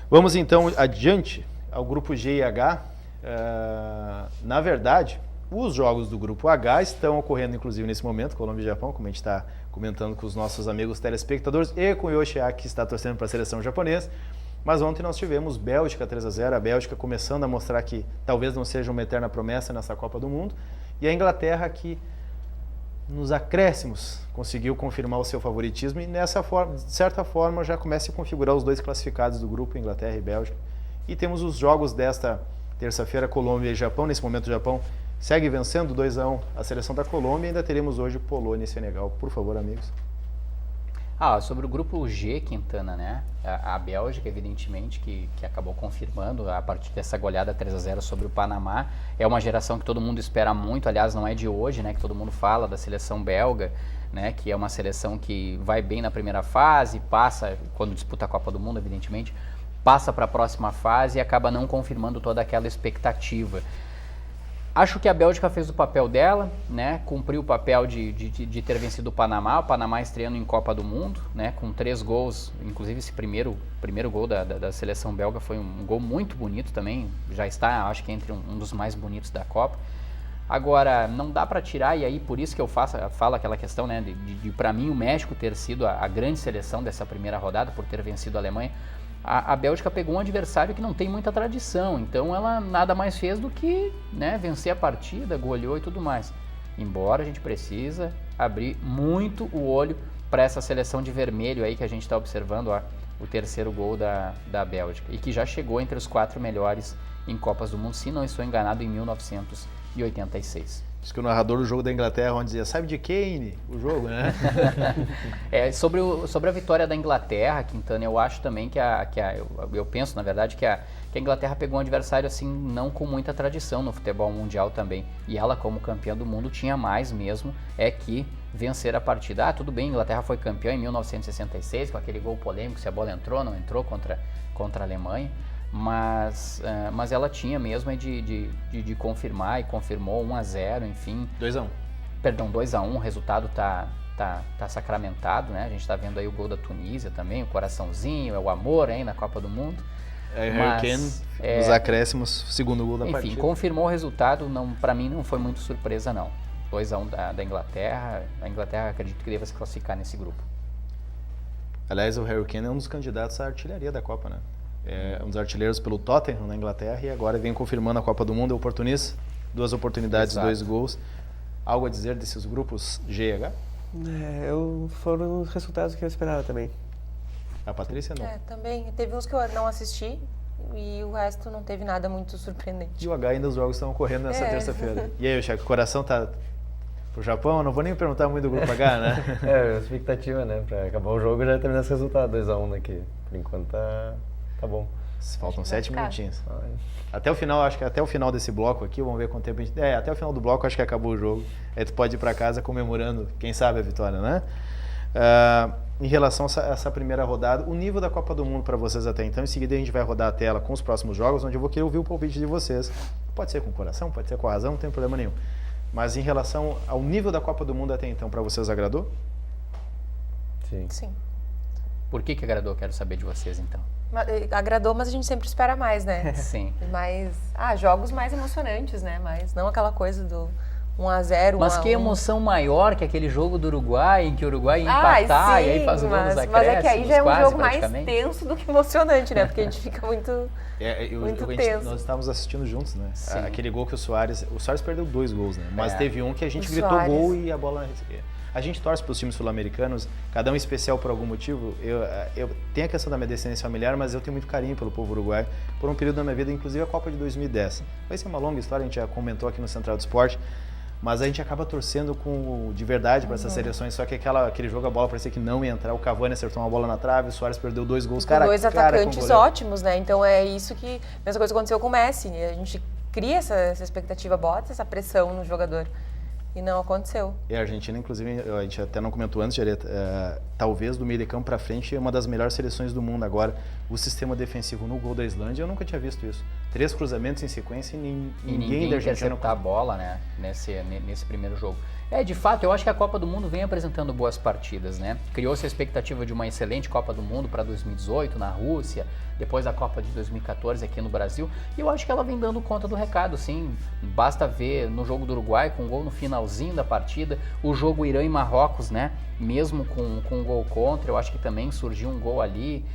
Vamos então adiante ao grupo G e H. Na verdade, os jogos do grupo H estão ocorrendo, inclusive, nesse momento, Colômbia e Japão, como a gente está comentando com os nossos amigos telespectadores, e com o Yoshiaki, que está torcendo para a seleção japonesa. Mas ontem nós tivemos Bélgica 3-0, a Bélgica começando a mostrar que talvez não seja uma eterna promessa nessa Copa do Mundo, e a Inglaterra que, nos acréscimos, conseguiu confirmar o seu favoritismo, e de certa forma já começa a configurar os dois classificados do grupo, Inglaterra e Bélgica. E temos os jogos desta terça-feira, Colômbia e Japão. Nesse momento o Japão segue vencendo 2-1 a seleção da Colômbia, e ainda teremos hoje Polônia e Senegal. Por favor, amigos. Sobre o grupo G, Quintana, né? A Bélgica, evidentemente, que acabou confirmando a partir dessa goleada 3-0 sobre o Panamá. É uma geração que todo mundo espera muito, aliás, não é de hoje, né? Que todo mundo fala da seleção belga, né? Que é uma seleção que vai bem na primeira fase, passa, quando disputa a Copa do Mundo, evidentemente, passa para a próxima fase e acaba não confirmando toda aquela expectativa. Acho que a Bélgica fez o papel dela, né? Cumpriu o papel de ter vencido o Panamá estreando em Copa do Mundo, né? Com 3 gols, inclusive esse primeiro gol da seleção belga foi um gol muito bonito também, já está, acho que entre um dos mais bonitos da Copa. Agora, não dá para tirar, e aí por isso que eu falo aquela questão, né? De para mim o México ter sido a grande seleção dessa primeira rodada, por ter vencido a Alemanha. A Bélgica pegou um adversário que não tem muita tradição, então ela nada mais fez do que, né, vencer a partida, goleou e tudo mais. Embora a gente precisa abrir muito o olho para essa seleção de vermelho aí que a gente está observando, o terceiro gol da Bélgica, e que já chegou entre os 4 melhores em Copas do Mundo, se não estou enganado, em 1986. Diz que o narrador do jogo da Inglaterra onde dizia, sabe de Kane? O jogo, né? Sobre a vitória da Inglaterra, Quintana, eu acho também eu penso, na verdade, que que a Inglaterra pegou um adversário assim não com muita tradição no futebol mundial também. E ela, como campeã do mundo, tinha mais mesmo que vencer a partida. Tudo bem, a Inglaterra foi campeã em 1966 com aquele gol polêmico, se a bola entrou, não entrou contra a Alemanha. Mas ela tinha mesmo de confirmar e confirmou 1-0, enfim. 2-1. Perdão, 2-1, o resultado tá sacramentado, né? A gente tá vendo aí o gol da Tunísia também, o coraçãozinho, é o amor aí na Copa do Mundo. Harry Kane, nos acréscimos, segundo gol da partida. Enfim, confirmou o resultado, para mim não foi muito surpresa não. 2-1 da Inglaterra, a Inglaterra acredito que deva se classificar nesse grupo. Aliás, o Harry Kane é um dos candidatos à artilharia da Copa, né? É um dos artilheiros pelo Tottenham na Inglaterra e agora vem confirmando a Copa do Mundo, é oportunista, 2 oportunidades, Exato. 2 gols. Algo a dizer desses grupos G e H? Foram os resultados que eu esperava também. A Patrícia não. Também. Teve uns que eu não assisti e o resto não teve nada muito surpreendente. E o H ainda os jogos estão ocorrendo nessa terça-feira. E aí, Chaco, o coração tá pro Japão? Eu não vou nem perguntar muito do grupo H, né? A expectativa, né? Pra acabar o jogo já terminar esse resultado, 2-1 daqui. Por enquanto tá bom. Faltam 7 ficar. minutinhos. Até o final, acho que até o final desse bloco aqui, vamos ver quanto tempo a gente... até o final do bloco acho que acabou o jogo. Aí tu pode ir pra casa comemorando, quem sabe, a vitória, né? Em relação a essa primeira rodada, o nível da Copa do Mundo para vocês até então, em seguida a gente vai rodar a tela com os próximos jogos, onde eu vou querer ouvir o palpite de vocês. Pode ser com o coração, pode ser com a razão, não tem problema nenhum. Mas em relação ao nível da Copa do Mundo até então, para vocês agradou? Sim. Por que agradou? Quero saber de vocês então. Agradou, mas a gente sempre espera mais, né? Sim. Jogos mais emocionantes, né? Mas não aquela coisa do 1-0, 1-1. Mas que emoção maior que aquele jogo do Uruguai, em que o Uruguai ia empatar sim, e aí faz o gol nos acréscimos, mas é que aí já é um jogo mais praticamente. tenso do que emocionante, né? Porque a gente fica muito tenso. Nós estávamos assistindo juntos, né? Sim. Aquele gol que o Soares perdeu 2 gols, né? Mas teve um que a gente O gritou Soares. gol e a bola... A gente torce para os times sul-americanos, cada um especial por algum motivo. Eu tenho a questão da minha descendência familiar, mas eu tenho muito carinho pelo povo uruguaio por um período da minha vida, inclusive a Copa de 2010. Vai ser uma longa história, a gente já comentou aqui no Central do Esporte, mas a gente acaba torcendo de verdade para essas seleções, só que aquele jogo a bola parecia que não ia entrar, o Cavani acertou uma bola na trave, o Soares perdeu 2 gols. Com 2 atacantes ótimos, né? Então é isso que... Mesma coisa aconteceu com o Messi. A gente cria essa expectativa, bota essa pressão no jogador. E não aconteceu. E a Argentina, inclusive, a gente até não comentou antes, Jareta, talvez do meio de campo para frente é uma das melhores seleções do mundo agora. O sistema defensivo no gol da Islândia, eu nunca tinha visto isso. 3 cruzamentos em sequência e ninguém da Argentina... interceptar a bola, né, nesse primeiro jogo. De fato, eu acho que a Copa do Mundo vem apresentando boas partidas, né? Criou-se a expectativa de uma excelente Copa do Mundo para 2018 na Rússia, depois da Copa de 2014 aqui no Brasil, e eu acho que ela vem dando conta do recado, sim. Basta ver no jogo do Uruguai, com um gol no finalzinho da partida, o jogo Irã e Marrocos, né? Mesmo com um gol contra, eu acho que também surgiu um gol ali.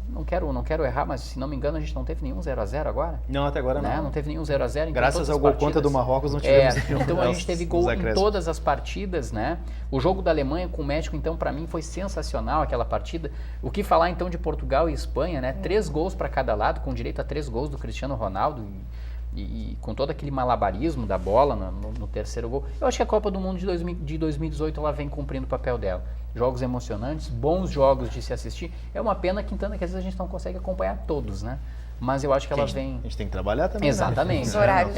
Não quero errar, mas se não me engano a gente não teve nenhum 0-0 agora. Não, até agora não. Não teve nenhum 0-0. Então Graças ao gol contra do Marrocos não tivemos nenhum. Então a gente teve gol em todas as partidas, né? O jogo da Alemanha com o México, então, para mim foi sensacional aquela partida. O que falar então de Portugal e Espanha, né? 3 gols para cada lado, com direito a 3 gols do Cristiano Ronaldo. E com todo aquele malabarismo da bola no terceiro gol. Eu acho que a Copa do Mundo de 2018 ela vem cumprindo o papel dela. Jogos emocionantes, bons jogos de se assistir. É uma pena, Quintana, que às vezes a gente não consegue acompanhar todos, né? Mas eu acho que ela vem... A gente tem que trabalhar também, Exatamente. Né? Os horários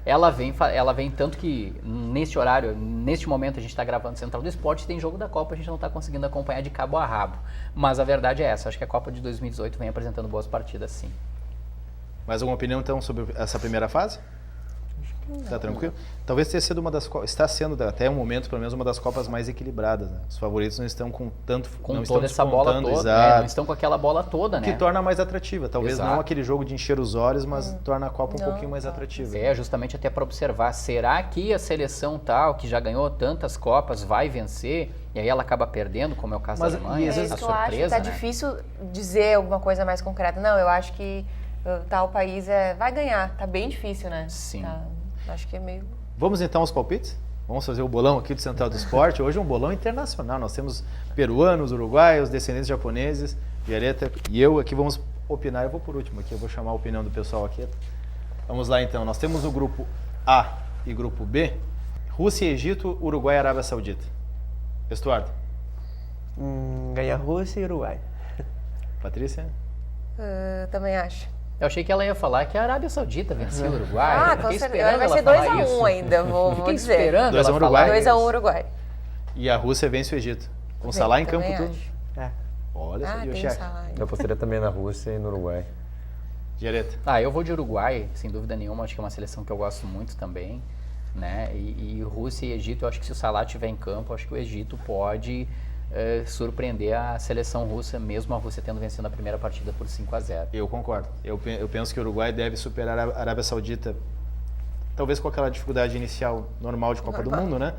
Ela vem tanto que neste horário, neste momento a gente está gravando Central do Esporte e tem jogo da Copa, a gente não está conseguindo acompanhar de cabo a rabo. Mas a verdade é essa, acho que a Copa de 2018 vem apresentando boas partidas, sim. Mais alguma opinião, então, sobre essa primeira fase? Tá tranquilo? Talvez tenha sido está sendo, até o momento, pelo menos, uma das Copas mais equilibradas, né? Os favoritos não estão com tanto... Com toda essa bola toda, não estão com aquela bola toda, né? Que torna mais atrativa. Talvez Exato. não aquele jogo de encher os olhos, mas torna a Copa um pouquinho mais atrativa. Justamente até para observar, será que a seleção tal, que já ganhou tantas Copas, vai vencer? E aí ela acaba perdendo, como é o caso da Alemanha, às vezes a eu acho que surpresa, tá né? difícil dizer alguma coisa mais concreta. Não, eu acho que tal país vai ganhar. Tá bem difícil, né? Sim. Acho que é meio... Vamos então aos palpites? Vamos fazer o bolão aqui do Central do Esporte. Hoje é um bolão internacional. Nós temos peruanos, uruguaios, descendentes japoneses, Violeta e eu aqui vamos opinar. Eu vou por último aqui, eu vou chamar a opinião do pessoal aqui. Vamos lá então. Nós temos o grupo A e grupo B. Rússia e Egito, Uruguai e Arábia Saudita. Estuardo. Ganha Rússia e Uruguai. Patrícia? Também acho. Eu achei que ela ia falar que a Arábia Saudita venceu o Uruguai. Ah, Eu com fiquei certeza. esperando Vai ser ela falar 2-1 isso. ainda, vou Fiquei dizer. esperando 2 a 1 ela falar Uruguai. isso. 2-1 Uruguai. E a Rússia vence o Egito. Com Salah em campo, Também tudo. acho. É. Olha só, Tem o Yoshak. Salah. Eu apostaria também na Rússia e no Uruguai. Jareta. Eu vou de Uruguai, sem dúvida nenhuma. Acho que é uma seleção que eu gosto muito também. Né? E Rússia e Egito, eu acho que se o Salah estiver em campo, acho que o Egito pode surpreender a seleção russa, mesmo a Rússia tendo vencido a primeira partida por 5-0. Eu concordo. Eu penso que o Uruguai deve superar a Arábia Saudita, talvez com aquela dificuldade inicial normal de Copa do Mundo, né?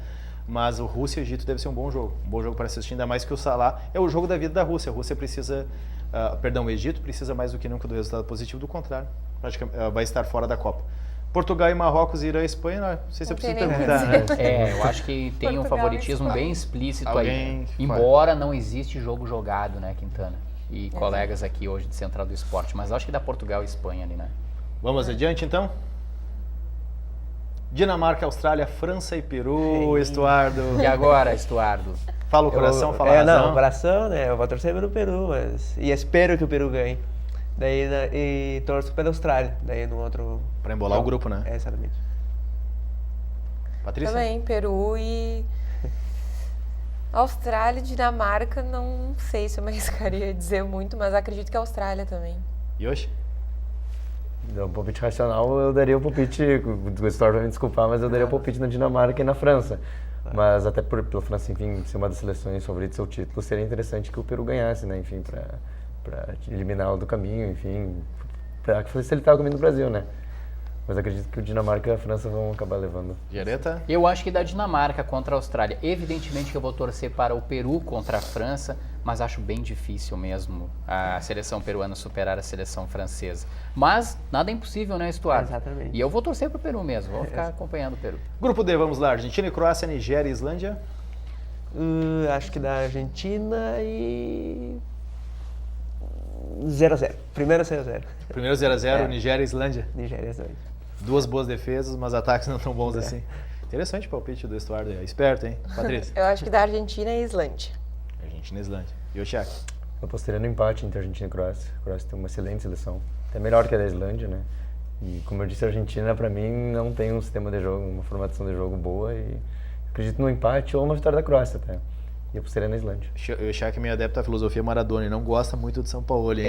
Mas o Rússia e Egito deve ser um bom jogo para assistir, ainda mais que o Salah é o jogo da vida da Rússia. A Rússia precisa, o Egito precisa mais do que nunca do resultado positivo, do contrário, praticamente vai estar fora da Copa. Portugal e Marrocos, Irã e Espanha, não sei se eu preciso tem nem o que perguntar, né? Eu acho que tem um Portugal e favoritismo Espanha. bem explícito Alguém aí. fora. Embora não existe jogo jogado, né, Quintana? E colegas aqui hoje de Central do Esporte, mas acho que dá Portugal e Espanha ali, né? Vamos adiante, então? Dinamarca, Austrália, França e Peru, Estuardo. E agora, Estuardo? Fala o coração, fala a razão. Não, o coração, né? Eu vou torcer pelo Peru, mas... E espero que o Peru ganhe. Daí, e torço pela Austrália. Daí no outro... Para embolar o grupo, né? É, exatamente. Patrícia? Também, Peru e Austrália e Dinamarca, não sei se eu me arriscaria a dizer muito, mas acredito que a Austrália também. Yoshi? Do palpite racional, eu daria o palpite, o Stuart vai me desculpar, mas eu daria o palpite na Dinamarca e na França. Mas até pela França, enfim, ser uma das seleções favoritas ao título, seria interessante que o Peru ganhasse, né? Enfim, para eliminá-lo do caminho, enfim, para facilitar o caminho do Brasil, né? Mas acredito que o Dinamarca e a França vão acabar levando. Jareta? Eu acho que da Dinamarca contra a Austrália. Evidentemente que eu vou torcer para o Peru contra a França, mas acho bem difícil mesmo a seleção peruana superar a seleção francesa. Mas nada é impossível, né, Estuardo? Exatamente. E eu vou torcer para o Peru mesmo, vou ficar acompanhando o Peru. Grupo D, vamos lá. Argentina e Croácia, Nigéria e Islândia. Acho que da Argentina e... 0-0. Primeiro 0-0. Primeiro 0-0, Nigéria e Islândia. Nigéria e Islândia. Duas boas defesas, mas ataques não tão bons assim. Interessante o palpite do Estuardo. É esperto, hein? Patrícia? Eu acho que da Argentina e Islândia. Argentina e Islândia. Yoshak? Eu apostaria no empate entre Argentina e Croácia. A Croácia tem uma excelente seleção. Até melhor que a da Islândia, né? E como eu disse, a Argentina, para mim, não tem um sistema de jogo, uma formatação de jogo boa. E acredito no empate ou uma vitória da Croácia até. E eu apostaria na Islândia. Yoshak é meio adepto à filosofia Maradona e não gosta muito de São Paulo, hein?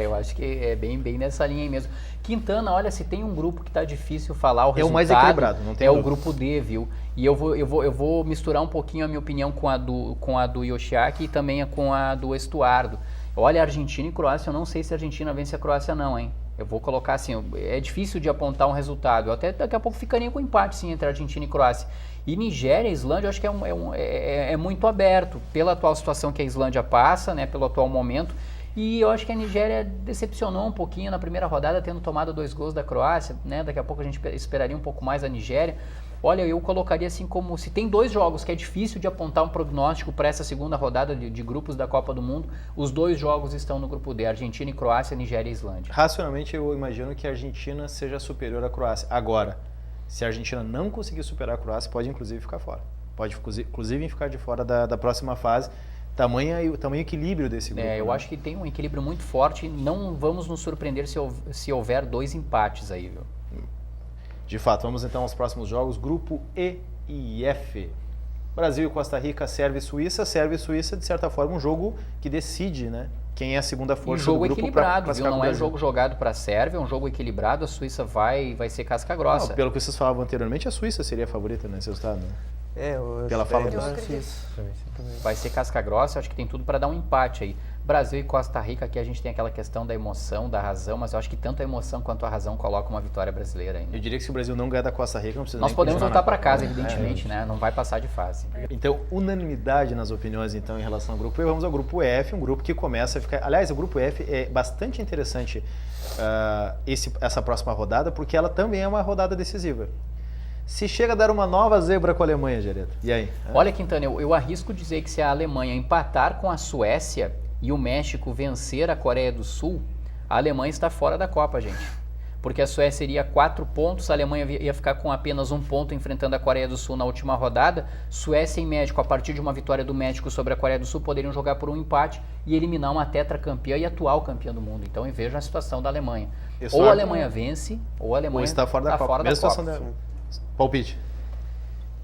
Eu acho que é bem nessa linha aí mesmo. Quintana, olha, se tem um grupo que tá difícil falar o resultado, o mais equilibrado, não tem o dúvida. grupo D, viu? E eu vou misturar um pouquinho a minha opinião com a do Yoshak e também com a do Estuardo. Olha, Argentina e Croácia, eu não sei se a Argentina vence a Croácia não, hein? Eu vou colocar assim, é difícil de apontar um resultado. Eu até daqui a pouco ficaria com empate, sim, entre Argentina e Croácia. E Nigéria e Islândia, eu acho que é muito aberto, pela atual situação que a Islândia passa, né, pelo atual momento. E eu acho que a Nigéria decepcionou um pouquinho na primeira rodada, tendo tomado 2 gols da Croácia, né? Daqui a pouco a gente esperaria um pouco mais a Nigéria. Olha, eu colocaria assim como, se tem 2 jogos que é difícil de apontar um prognóstico para essa segunda rodada de grupos da Copa do Mundo, os 2 jogos estão no grupo D, Argentina e Croácia, Nigéria e Islândia. Racionalmente, eu imagino que a Argentina seja superior à Croácia. Agora, se a Argentina não conseguir superar a Croácia, pode inclusive ficar fora. Pode inclusive ficar de fora da próxima fase. Tamanho equilíbrio desse grupo. Eu acho que tem um equilíbrio muito forte. Não vamos nos surpreender se houver 2 empates aí, viu? De fato, vamos então aos próximos jogos. Grupo E e F. Brasil e Costa Rica, Sérvia e Suíça. Sérvia e Suíça, de certa forma, um jogo que decide, né? Quem é a segunda força do grupo. Um jogo equilibrado, viu? Não é Brasil. jogo jogado para a Sérvia, é um jogo equilibrado. A Suíça vai ser casca grossa. Não, pelo que vocês falavam anteriormente, a Suíça seria a favorita nesse resultado, né? Pela fala Eu do... acredito. Vai ser casca grossa, acho que tem tudo para dar um empate aí. Brasil e Costa Rica, aqui a gente tem aquela questão da emoção, da razão, mas eu acho que tanto a emoção quanto a razão colocam uma vitória brasileira ainda. Eu diria que se o Brasil não ganhar da Costa Rica, não precisa Nós nem podemos continuar voltar na para Copa, casa, evidentemente, né? Não vai passar de fase. Então, unanimidade nas opiniões então em relação ao grupo E. Vamos ao grupo F, um grupo que começa a ficar... Aliás, o grupo F é bastante interessante essa próxima rodada, porque ela também é uma rodada decisiva. Se chega a dar uma nova zebra com a Alemanha, Jareta, e aí? Olha, Quintana, eu arrisco dizer que se a Alemanha empatar com a Suécia e o México vencer a Coreia do Sul, a Alemanha está fora da Copa, gente. porque a Suécia iria 4 pontos, a Alemanha ia ficar com apenas 1 ponto enfrentando a Coreia do Sul na última rodada. Suécia e México, a partir de uma vitória do México sobre a Coreia do Sul, poderiam jogar por um empate e eliminar uma tetracampeã e atual campeã do mundo. Então, veja a situação da Alemanha. Ou a Alemanha vence, ou a Alemanha está fora da Copa. Mesma situação da... Palpite.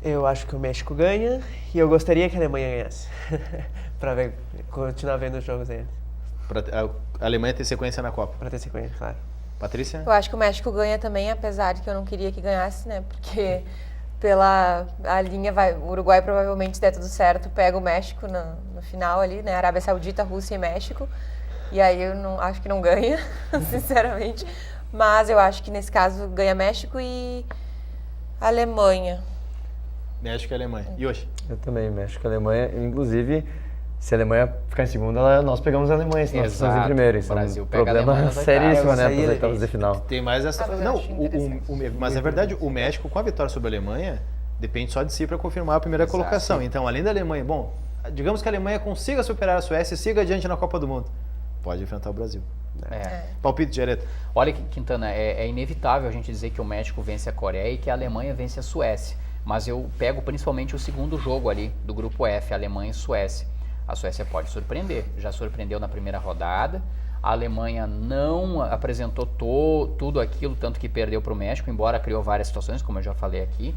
Eu acho que o México ganha e eu gostaria que a Alemanha ganhasse. Para continuar vendo os jogos deles. A Alemanha ter sequência na Copa. Para ter sequência, claro. Patrícia? Eu acho que o México ganha também, apesar de que eu não queria que ganhasse, né? Porque a linha o Uruguai provavelmente, se der tudo certo, pega o México no final ali, né? Arábia Saudita, Rússia e México. E aí eu não, acho que não ganha, sinceramente. Mas eu acho que nesse caso ganha México e Alemanha. México e Alemanha. E hoje? Eu também, México e Alemanha. Inclusive, se a Alemanha ficar em segunda, nós pegamos a Alemanha, se nós estamos em primeiro. Isso o Brasil é um pega a problema Alemanha nas seríssimo, oitavas. né, para os oitavos de final. Tem mais essa... eu Não, acho interessante. mas na verdade o México, com a vitória sobre a Alemanha, depende só de si para confirmar a primeira Exato. colocação. Então, além da Alemanha, bom, digamos que a Alemanha consiga superar a Suécia e siga adiante na Copa do Mundo. Pode enfrentar o Brasil. Palpite, Gereta. Olha, Quintana, é inevitável a gente dizer que o México vence a Coreia e que a Alemanha vence a Suécia. Mas eu pego principalmente o segundo jogo ali do grupo F, Alemanha e Suécia. A Suécia pode surpreender, já surpreendeu na primeira rodada. A Alemanha não apresentou tudo aquilo, tanto que perdeu para o México, embora criou várias situações, como eu já falei aqui.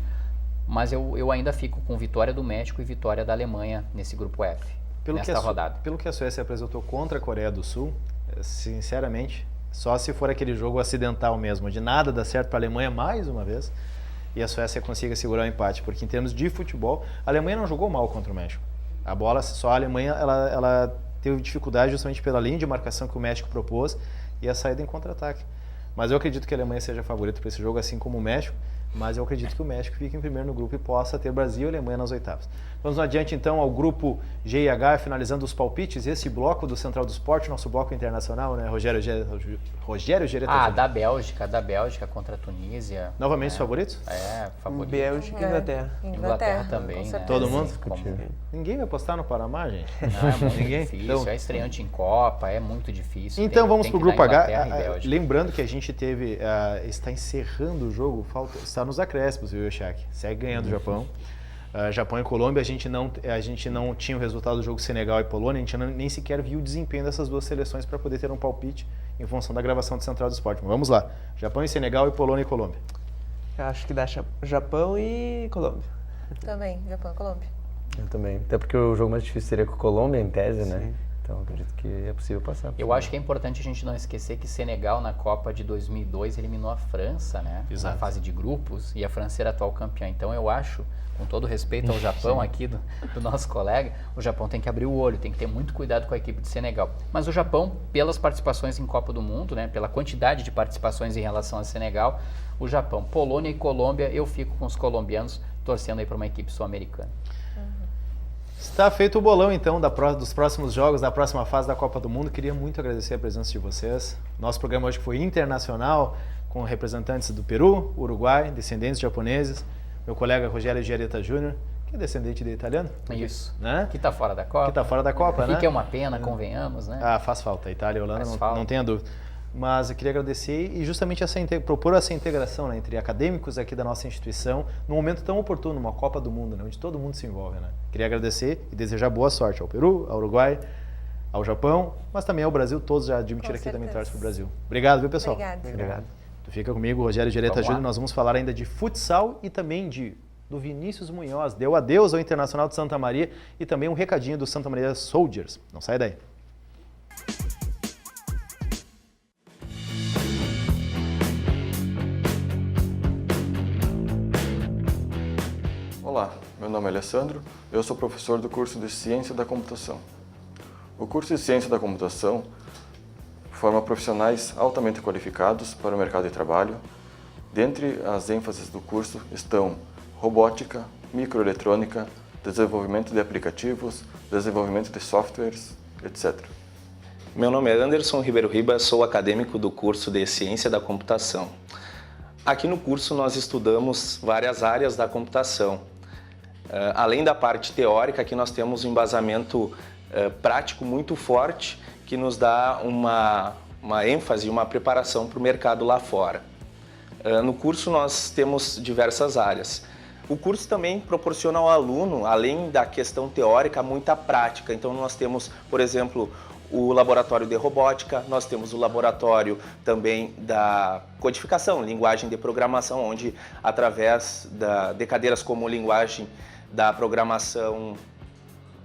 Mas eu ainda fico com vitória do México e vitória da Alemanha nesse grupo F, nesta rodada. Pelo que a Suécia apresentou contra a Coreia do Sul, sinceramente, só se for aquele jogo acidental mesmo, de nada dar certo para a Alemanha mais uma vez, e a Suécia consiga segurar o empate, porque em termos de futebol, a Alemanha não jogou mal contra o México. A bola, só a Alemanha, ela teve dificuldade justamente pela linha de marcação que o México propôs e a saída em contra-ataque. Mas eu acredito que a Alemanha seja a favorita para esse jogo, assim como o México, mas eu acredito que o México fique em primeiro no grupo e possa ter Brasil e Alemanha nas oitavas. Vamos adiante então ao grupo G e H, finalizando os palpites, esse bloco do Central do Esporte, nosso bloco internacional, né? Rogério Gereta. Da Bélgica contra a Tunísia. Novamente os favoritos? Favorito. Bélgica e Inglaterra. Inglaterra também, né? Todo mundo? Ninguém vai apostar no Panamá, gente? Não, é muito Ninguém? difícil, Então, é estreante em Copa, é muito difícil. Então vamos para o grupo H. Lembrando Lembrando que a gente teve, está encerrando o jogo, está nos acréscimos, viu, Yoshaki? Segue ganhando o Japão. Japão e Colômbia, a gente não tinha o resultado do jogo Senegal e Polônia, a gente nem sequer viu o desempenho dessas duas seleções para poder ter um palpite em função da gravação do Central do Esporte. Mas vamos lá, Japão e Senegal e Polônia e Colômbia. Eu acho que dá Japão e Colômbia. Também, Japão e Colômbia. Eu também, até porque o jogo mais difícil seria com a Colômbia, em tese, né? Então acredito que é possível passar. Eu acho que é importante a gente não esquecer que Senegal na Copa de 2002 eliminou a França, né? Exato. Na fase de grupos, e a França era a atual campeã. Então eu acho, com todo respeito ao Japão aqui do nosso colega, o Japão tem que abrir o olho, tem que ter muito cuidado com a equipe de Senegal. Mas o Japão, pelas participações em Copa do Mundo, né? Pela quantidade de participações em relação a Senegal, o Japão, Polônia e Colômbia, eu fico com os colombianos torcendo aí para uma equipe sul-americana. Está feito o bolão, então, dos próximos jogos, da próxima fase da Copa do Mundo. Queria muito agradecer a presença de vocês. Nosso programa hoje foi internacional, com representantes do Peru, Uruguai, descendentes japoneses. Meu colega Rogério Gereta Júnior, que é descendente de italiano. Isso, né? Que está fora da Copa. Que está fora da Copa, né? E que é uma pena, convenhamos, né? Faz falta. Itália e Holanda, não tenha dúvida. Mas eu queria agradecer e justamente propor essa integração, né, entre acadêmicos aqui da nossa instituição, num momento tão oportuno, uma Copa do Mundo, né, onde todo mundo se envolve. Né? Queria agradecer e desejar boa sorte ao Peru, ao Uruguai, ao Japão, mas também ao Brasil. Todos já admitiram aqui também torcem para o Brasil. Obrigado, viu, pessoal? Obrigado. Tu fica comigo, Rogério Gereta Júnior. Nós vamos falar ainda de futsal e também do Vinícius Munhoz. Deu adeus ao Internacional de Santa Maria e também um recadinho do Santa Maria Soldiers. Não sai daí. Olá, meu nome é Alessandro, eu sou professor do curso de Ciência da Computação. O curso de Ciência da Computação forma profissionais altamente qualificados para o mercado de trabalho. Dentre as ênfases do curso estão robótica, microeletrônica, desenvolvimento de aplicativos, desenvolvimento de softwares, etc. Meu nome é Anderson Ribeiro Ribas, sou acadêmico do curso de Ciência da Computação. Aqui no curso nós estudamos várias áreas da computação. Além da parte teórica, aqui nós temos um embasamento prático muito forte que nos dá uma uma ênfase, uma preparação para o mercado lá fora. No curso nós temos diversas áreas. O curso também proporciona ao aluno, além da questão teórica, muita prática. Então nós temos, por exemplo, o laboratório de robótica, nós temos o laboratório também da codificação, linguagem de programação, onde através de cadeiras como linguagem da programação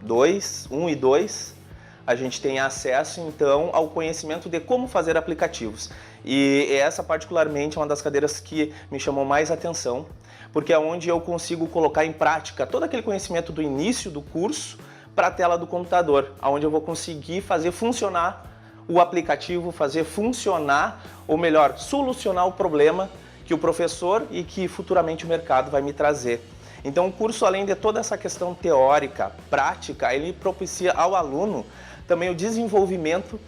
1 e 2, a gente tem acesso então ao conhecimento de como fazer aplicativos. E essa particularmente é uma das cadeiras que me chamou mais atenção, porque é onde eu consigo colocar em prática todo aquele conhecimento do início do curso para a tela do computador, onde eu vou conseguir fazer funcionar o aplicativo, fazer funcionar, ou melhor, solucionar o problema que o professor e que futuramente o mercado vai me trazer. Então o curso, além de toda essa questão teórica, prática, ele propicia ao aluno também o desenvolvimento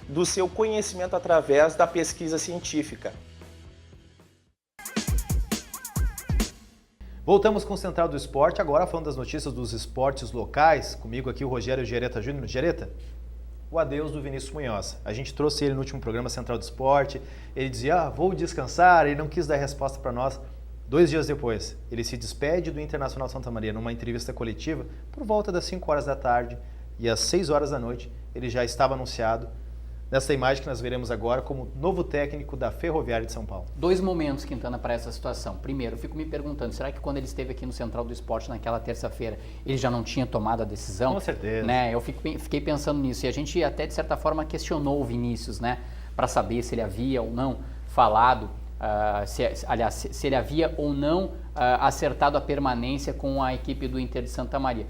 do seu conhecimento através da pesquisa científica. Voltamos com o Central do Esporte, agora falando das notícias dos esportes locais. Comigo aqui o Rogério Gereta Júnior. Gereta, o adeus do Vinícius Munhoz. A gente trouxe ele no último programa Central do Esporte. Ele dizia, vou descansar, ele não quis dar resposta para nós. 2 dias depois, ele se despede do Internacional Santa Maria numa entrevista coletiva por volta das 5 horas da tarde e às 6 horas da noite ele já estava anunciado nessa imagem que nós veremos agora como novo técnico da Ferroviária de São Paulo. 2 momentos, Quintana, para essa situação. Primeiro, eu fico me perguntando, será que quando ele esteve aqui no Central do Esporte naquela terça-feira, ele já não tinha tomado a decisão? Com certeza. Né? Eu fiquei pensando nisso e a gente até de certa forma questionou o Vinícius, né, para saber se ele havia ou não falado, se ele havia ou não acertado a permanência com a equipe do Inter de Santa Maria.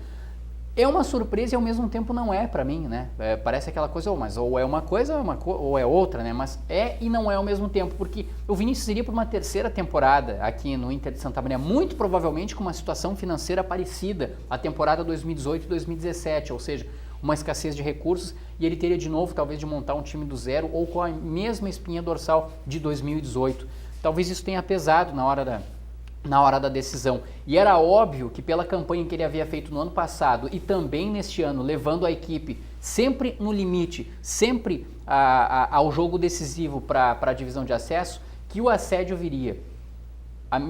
É uma surpresa e ao mesmo tempo não é para mim, né? Parece aquela coisa, ou é uma coisa ou é outra, né? Mas é e não é ao mesmo tempo, porque o Vinícius iria para uma 3ª temporada aqui no Inter de Santa Maria, muito provavelmente com uma situação financeira parecida à temporada 2018 e 2017, ou seja, uma escassez de recursos, e ele teria de novo talvez de montar um time do zero ou com a mesma espinha dorsal de 2018. Talvez isso tenha pesado na hora da decisão. E era óbvio que pela campanha que ele havia feito no ano passado e também neste ano, levando a equipe sempre no limite, sempre ao jogo decisivo para a divisão de acesso, que o assédio viria.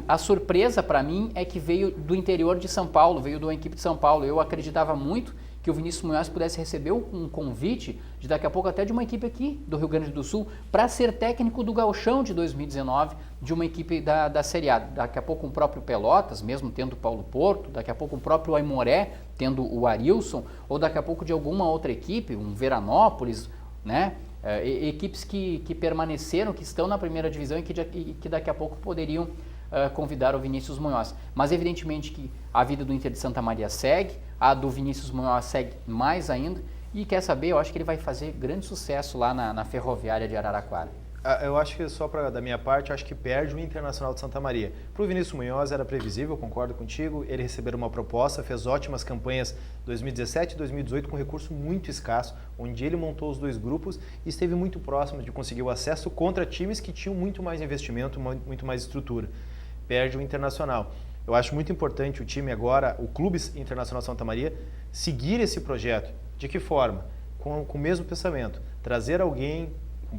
A surpresa para mim é que veio do interior de São Paulo, veio da equipe de São Paulo. Eu acreditava muito que o Vinícius Munhoz pudesse receber um convite de daqui a pouco até de uma equipe aqui do Rio Grande do Sul para ser técnico do Gauchão de 2019, de uma equipe da Série A. Daqui a pouco o próprio Pelotas, mesmo tendo o Paulo Porto, daqui a pouco o próprio Aimoré, tendo o Arilson, ou daqui a pouco de alguma outra equipe, um Veranópolis, né? Equipes que permaneceram, que estão na primeira divisão e que daqui a pouco poderiam convidar o Vinícius Munhoz. Mas evidentemente que a vida do Inter de Santa Maria segue, a do Vinícius Munhoz segue mais ainda, e quer saber, eu acho que ele vai fazer grande sucesso lá na Ferroviária de Araraquara. Eu acho que só da minha parte, eu acho que perde o Internacional de Santa Maria. Para o Vinícius Munhoz era previsível, concordo contigo, ele recebeu uma proposta, fez ótimas campanhas 2017 e 2018 com recurso muito escasso, onde ele montou os 2 grupos e esteve muito próximo de conseguir o acesso contra times que tinham muito mais investimento, muito mais estrutura. Perde o Internacional. Eu acho muito importante o time agora, o Clube Internacional Santa Maria, seguir esse projeto. De que forma? Com o mesmo pensamento. Trazer alguém com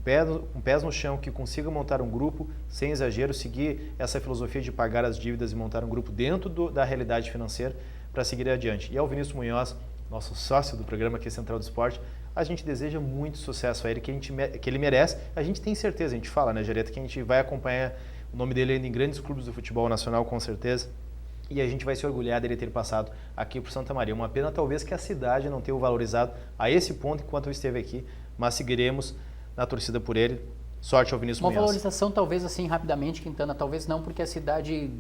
pés no chão que consiga montar um grupo, sem exagero, seguir essa filosofia de pagar as dívidas e montar um grupo dentro da realidade financeira para seguir adiante. E ao Vinícius Munhoz, nosso sócio do programa aqui Central do Esporte, a gente deseja muito sucesso a ele, que ele merece. A gente tem certeza, a gente fala, né, Gereta, que a gente vai acompanhar o nome dele ainda em grandes clubes do futebol nacional, com certeza. E a gente vai se orgulhar dele ter passado aqui por Santa Maria. Uma pena, talvez, que a cidade não tenha o valorizado a esse ponto enquanto eu esteve aqui, mas seguiremos na torcida por ele. Sorte ao Vinícius Munhoz. Uma valorização, talvez assim, rapidamente, Quintana, talvez não porque a cidade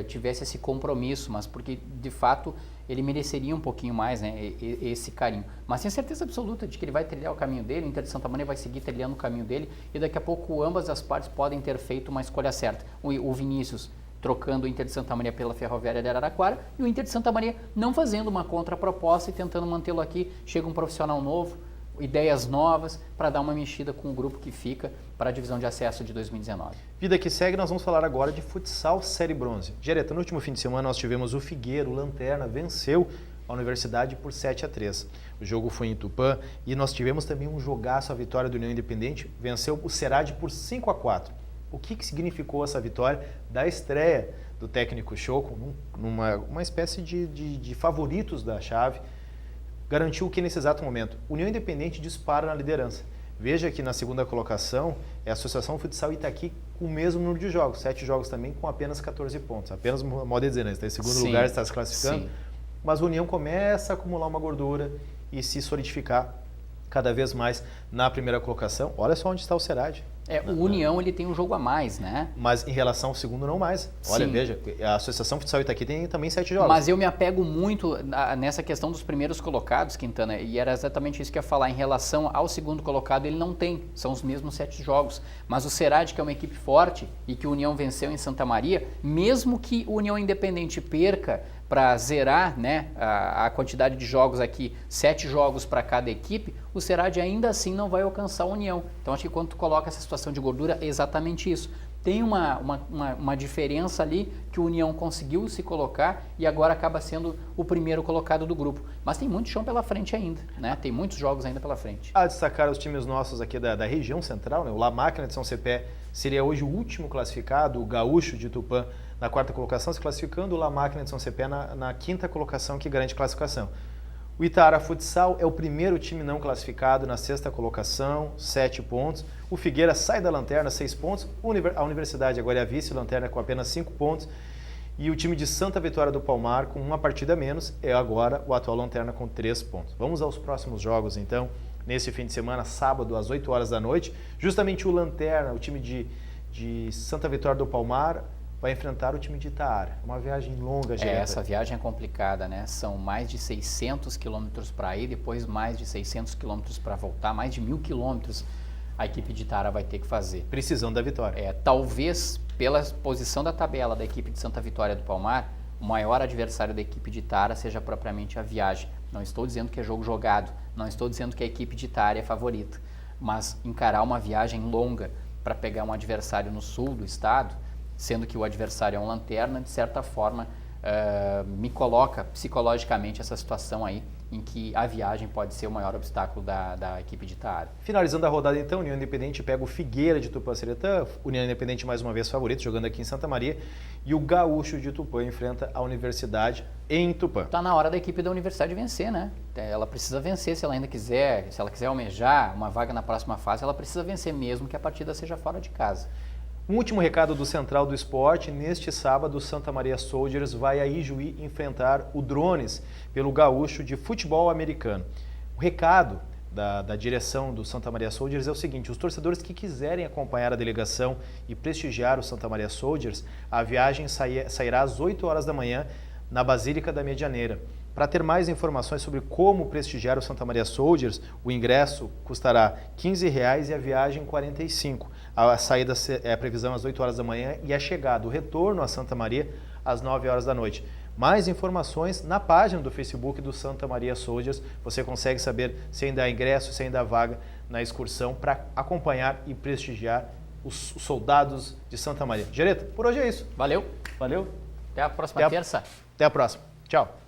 tivesse esse compromisso, mas porque, de fato, ele mereceria um pouquinho mais, né, esse carinho. Mas tenho certeza absoluta de que ele vai trilhar o caminho dele, o Inter de Santa Maria vai seguir trilhando o caminho dele, e daqui a pouco ambas as partes podem ter feito uma escolha certa. O Vinícius trocando o Inter de Santa Maria pela Ferroviária de Araraquara, e o Inter de Santa Maria não fazendo uma contraproposta e tentando mantê-lo aqui. Chega um profissional novo, ideias novas, para dar uma mexida com o grupo que fica para a divisão de acesso de 2019. Vida que segue, nós vamos falar agora de futsal Série Bronze. Gereta, no último fim de semana nós tivemos o Figueiro, o Lanterna, venceu a Universidade por 7-3. O jogo foi em Tupã e nós tivemos também um jogaço, a vitória do União Independente, venceu o Serade por 5-4. O que significou essa vitória da estreia do técnico Choco, numa espécie de favoritos da chave, garantiu que nesse exato momento o União Independente dispara na liderança. Veja que na segunda colocação é a Associação Futsal Itaqui com o mesmo número de jogos, 7 jogos também com apenas 14 pontos. Apenas, modo de dizer, né? Está em segundo lugar, está se classificando. Sim. Mas o União começa a acumular uma gordura e se solidificar cada vez mais na primeira colocação. Olha só onde está o Serade. O União ele tem um jogo a mais, né? Mas em relação ao segundo, não mais. Olha, Sim. veja, a Associação Futsal Itaqui tem também 7 jogos. Mas eu me apego muito nessa questão dos primeiros colocados, Quintana, e era exatamente isso que eu ia falar. Em relação ao segundo colocado, ele não tem, são os mesmos 7 jogos. Mas o Serade, que é uma equipe forte e que o União venceu em Santa Maria, mesmo que o União Independente perca para zerar, né, a quantidade de jogos aqui, 7 jogos para cada equipe, o Serade ainda assim não vai alcançar a União. Então acho que quando tu coloca essa situação de gordura, é exatamente isso. Tem uma diferença ali que o União conseguiu se colocar e agora acaba sendo o primeiro colocado do grupo. Mas tem muito chão pela frente ainda, né? Tem muitos jogos ainda pela frente. A destacar os times nossos aqui da região central, né? O La Máquina de São Cepé seria hoje o último classificado, o Gaúcho de Tupã na 4ª colocação, se classificando, o La Máquina de São Cepé na 5ª colocação, que garante classificação. O Itaara Futsal é o primeiro time não classificado na 6ª colocação, 7 pontos. O Figueira sai da lanterna, 6 pontos. A Universidade agora é a vice-lanterna com apenas 5 pontos. E o time de Santa Vitória do Palmar, com uma partida a menos, é agora o atual lanterna com 3 pontos. Vamos aos próximos jogos, então. Nesse fim de semana, sábado, às 8 horas da noite. Justamente o lanterna, o time de Santa Vitória do Palmar, vai enfrentar o time de Itaara. Uma viagem longa, Essa viagem é complicada, né? São mais de 600 quilômetros para ir, depois mais de 600 quilômetros para voltar, mais de 1.000 quilômetros a equipe de Itaara vai ter que fazer. Precisando da vitória. Talvez, pela posição da tabela da equipe de Santa Vitória do Palmar, o maior adversário da equipe de Itaara seja propriamente a viagem. Não estou dizendo que é jogo jogado, não estou dizendo que a equipe de Itaara é favorita, mas encarar uma viagem longa para pegar um adversário no sul do estado, sendo que o adversário é um lanterna, de certa forma me coloca psicologicamente essa situação aí em que a viagem pode ser o maior obstáculo da equipe de Itaara. Finalizando a rodada então, União Independente pega o Figueira de Tupã-Seretã, União Independente mais uma vez favorito, jogando aqui em Santa Maria, e o Gaúcho de Tupã enfrenta a Universidade em Tupã. Está na hora da equipe da Universidade vencer, né? Ela precisa vencer se ela ainda quiser, se ela quiser almejar uma vaga na próxima fase, ela precisa vencer mesmo que a partida seja fora de casa. Um último recado do Central do Esporte, neste sábado o Santa Maria Soldiers vai a Ijuí enfrentar o Drones pelo Gaúcho de Futebol Americano. O recado da direção do Santa Maria Soldiers é o seguinte: os torcedores que quiserem acompanhar a delegação e prestigiar o Santa Maria Soldiers, a viagem sairá às 8 horas da manhã na Basílica da Medianeira. Para ter mais informações sobre como prestigiar o Santa Maria Soldiers, o ingresso custará R$ 15 e a viagem R$ 45. A saída é a previsão às 8 horas da manhã e a chegada, o retorno a Santa Maria às 9 horas da noite. Mais informações na página do Facebook do Santa Maria Soldiers. Você consegue saber se ainda há ingresso, se ainda há vaga na excursão para acompanhar e prestigiar os soldados de Santa Maria. Gereta, por hoje é isso. Valeu. Valeu. Até a próxima terça. Até a próxima. Tchau.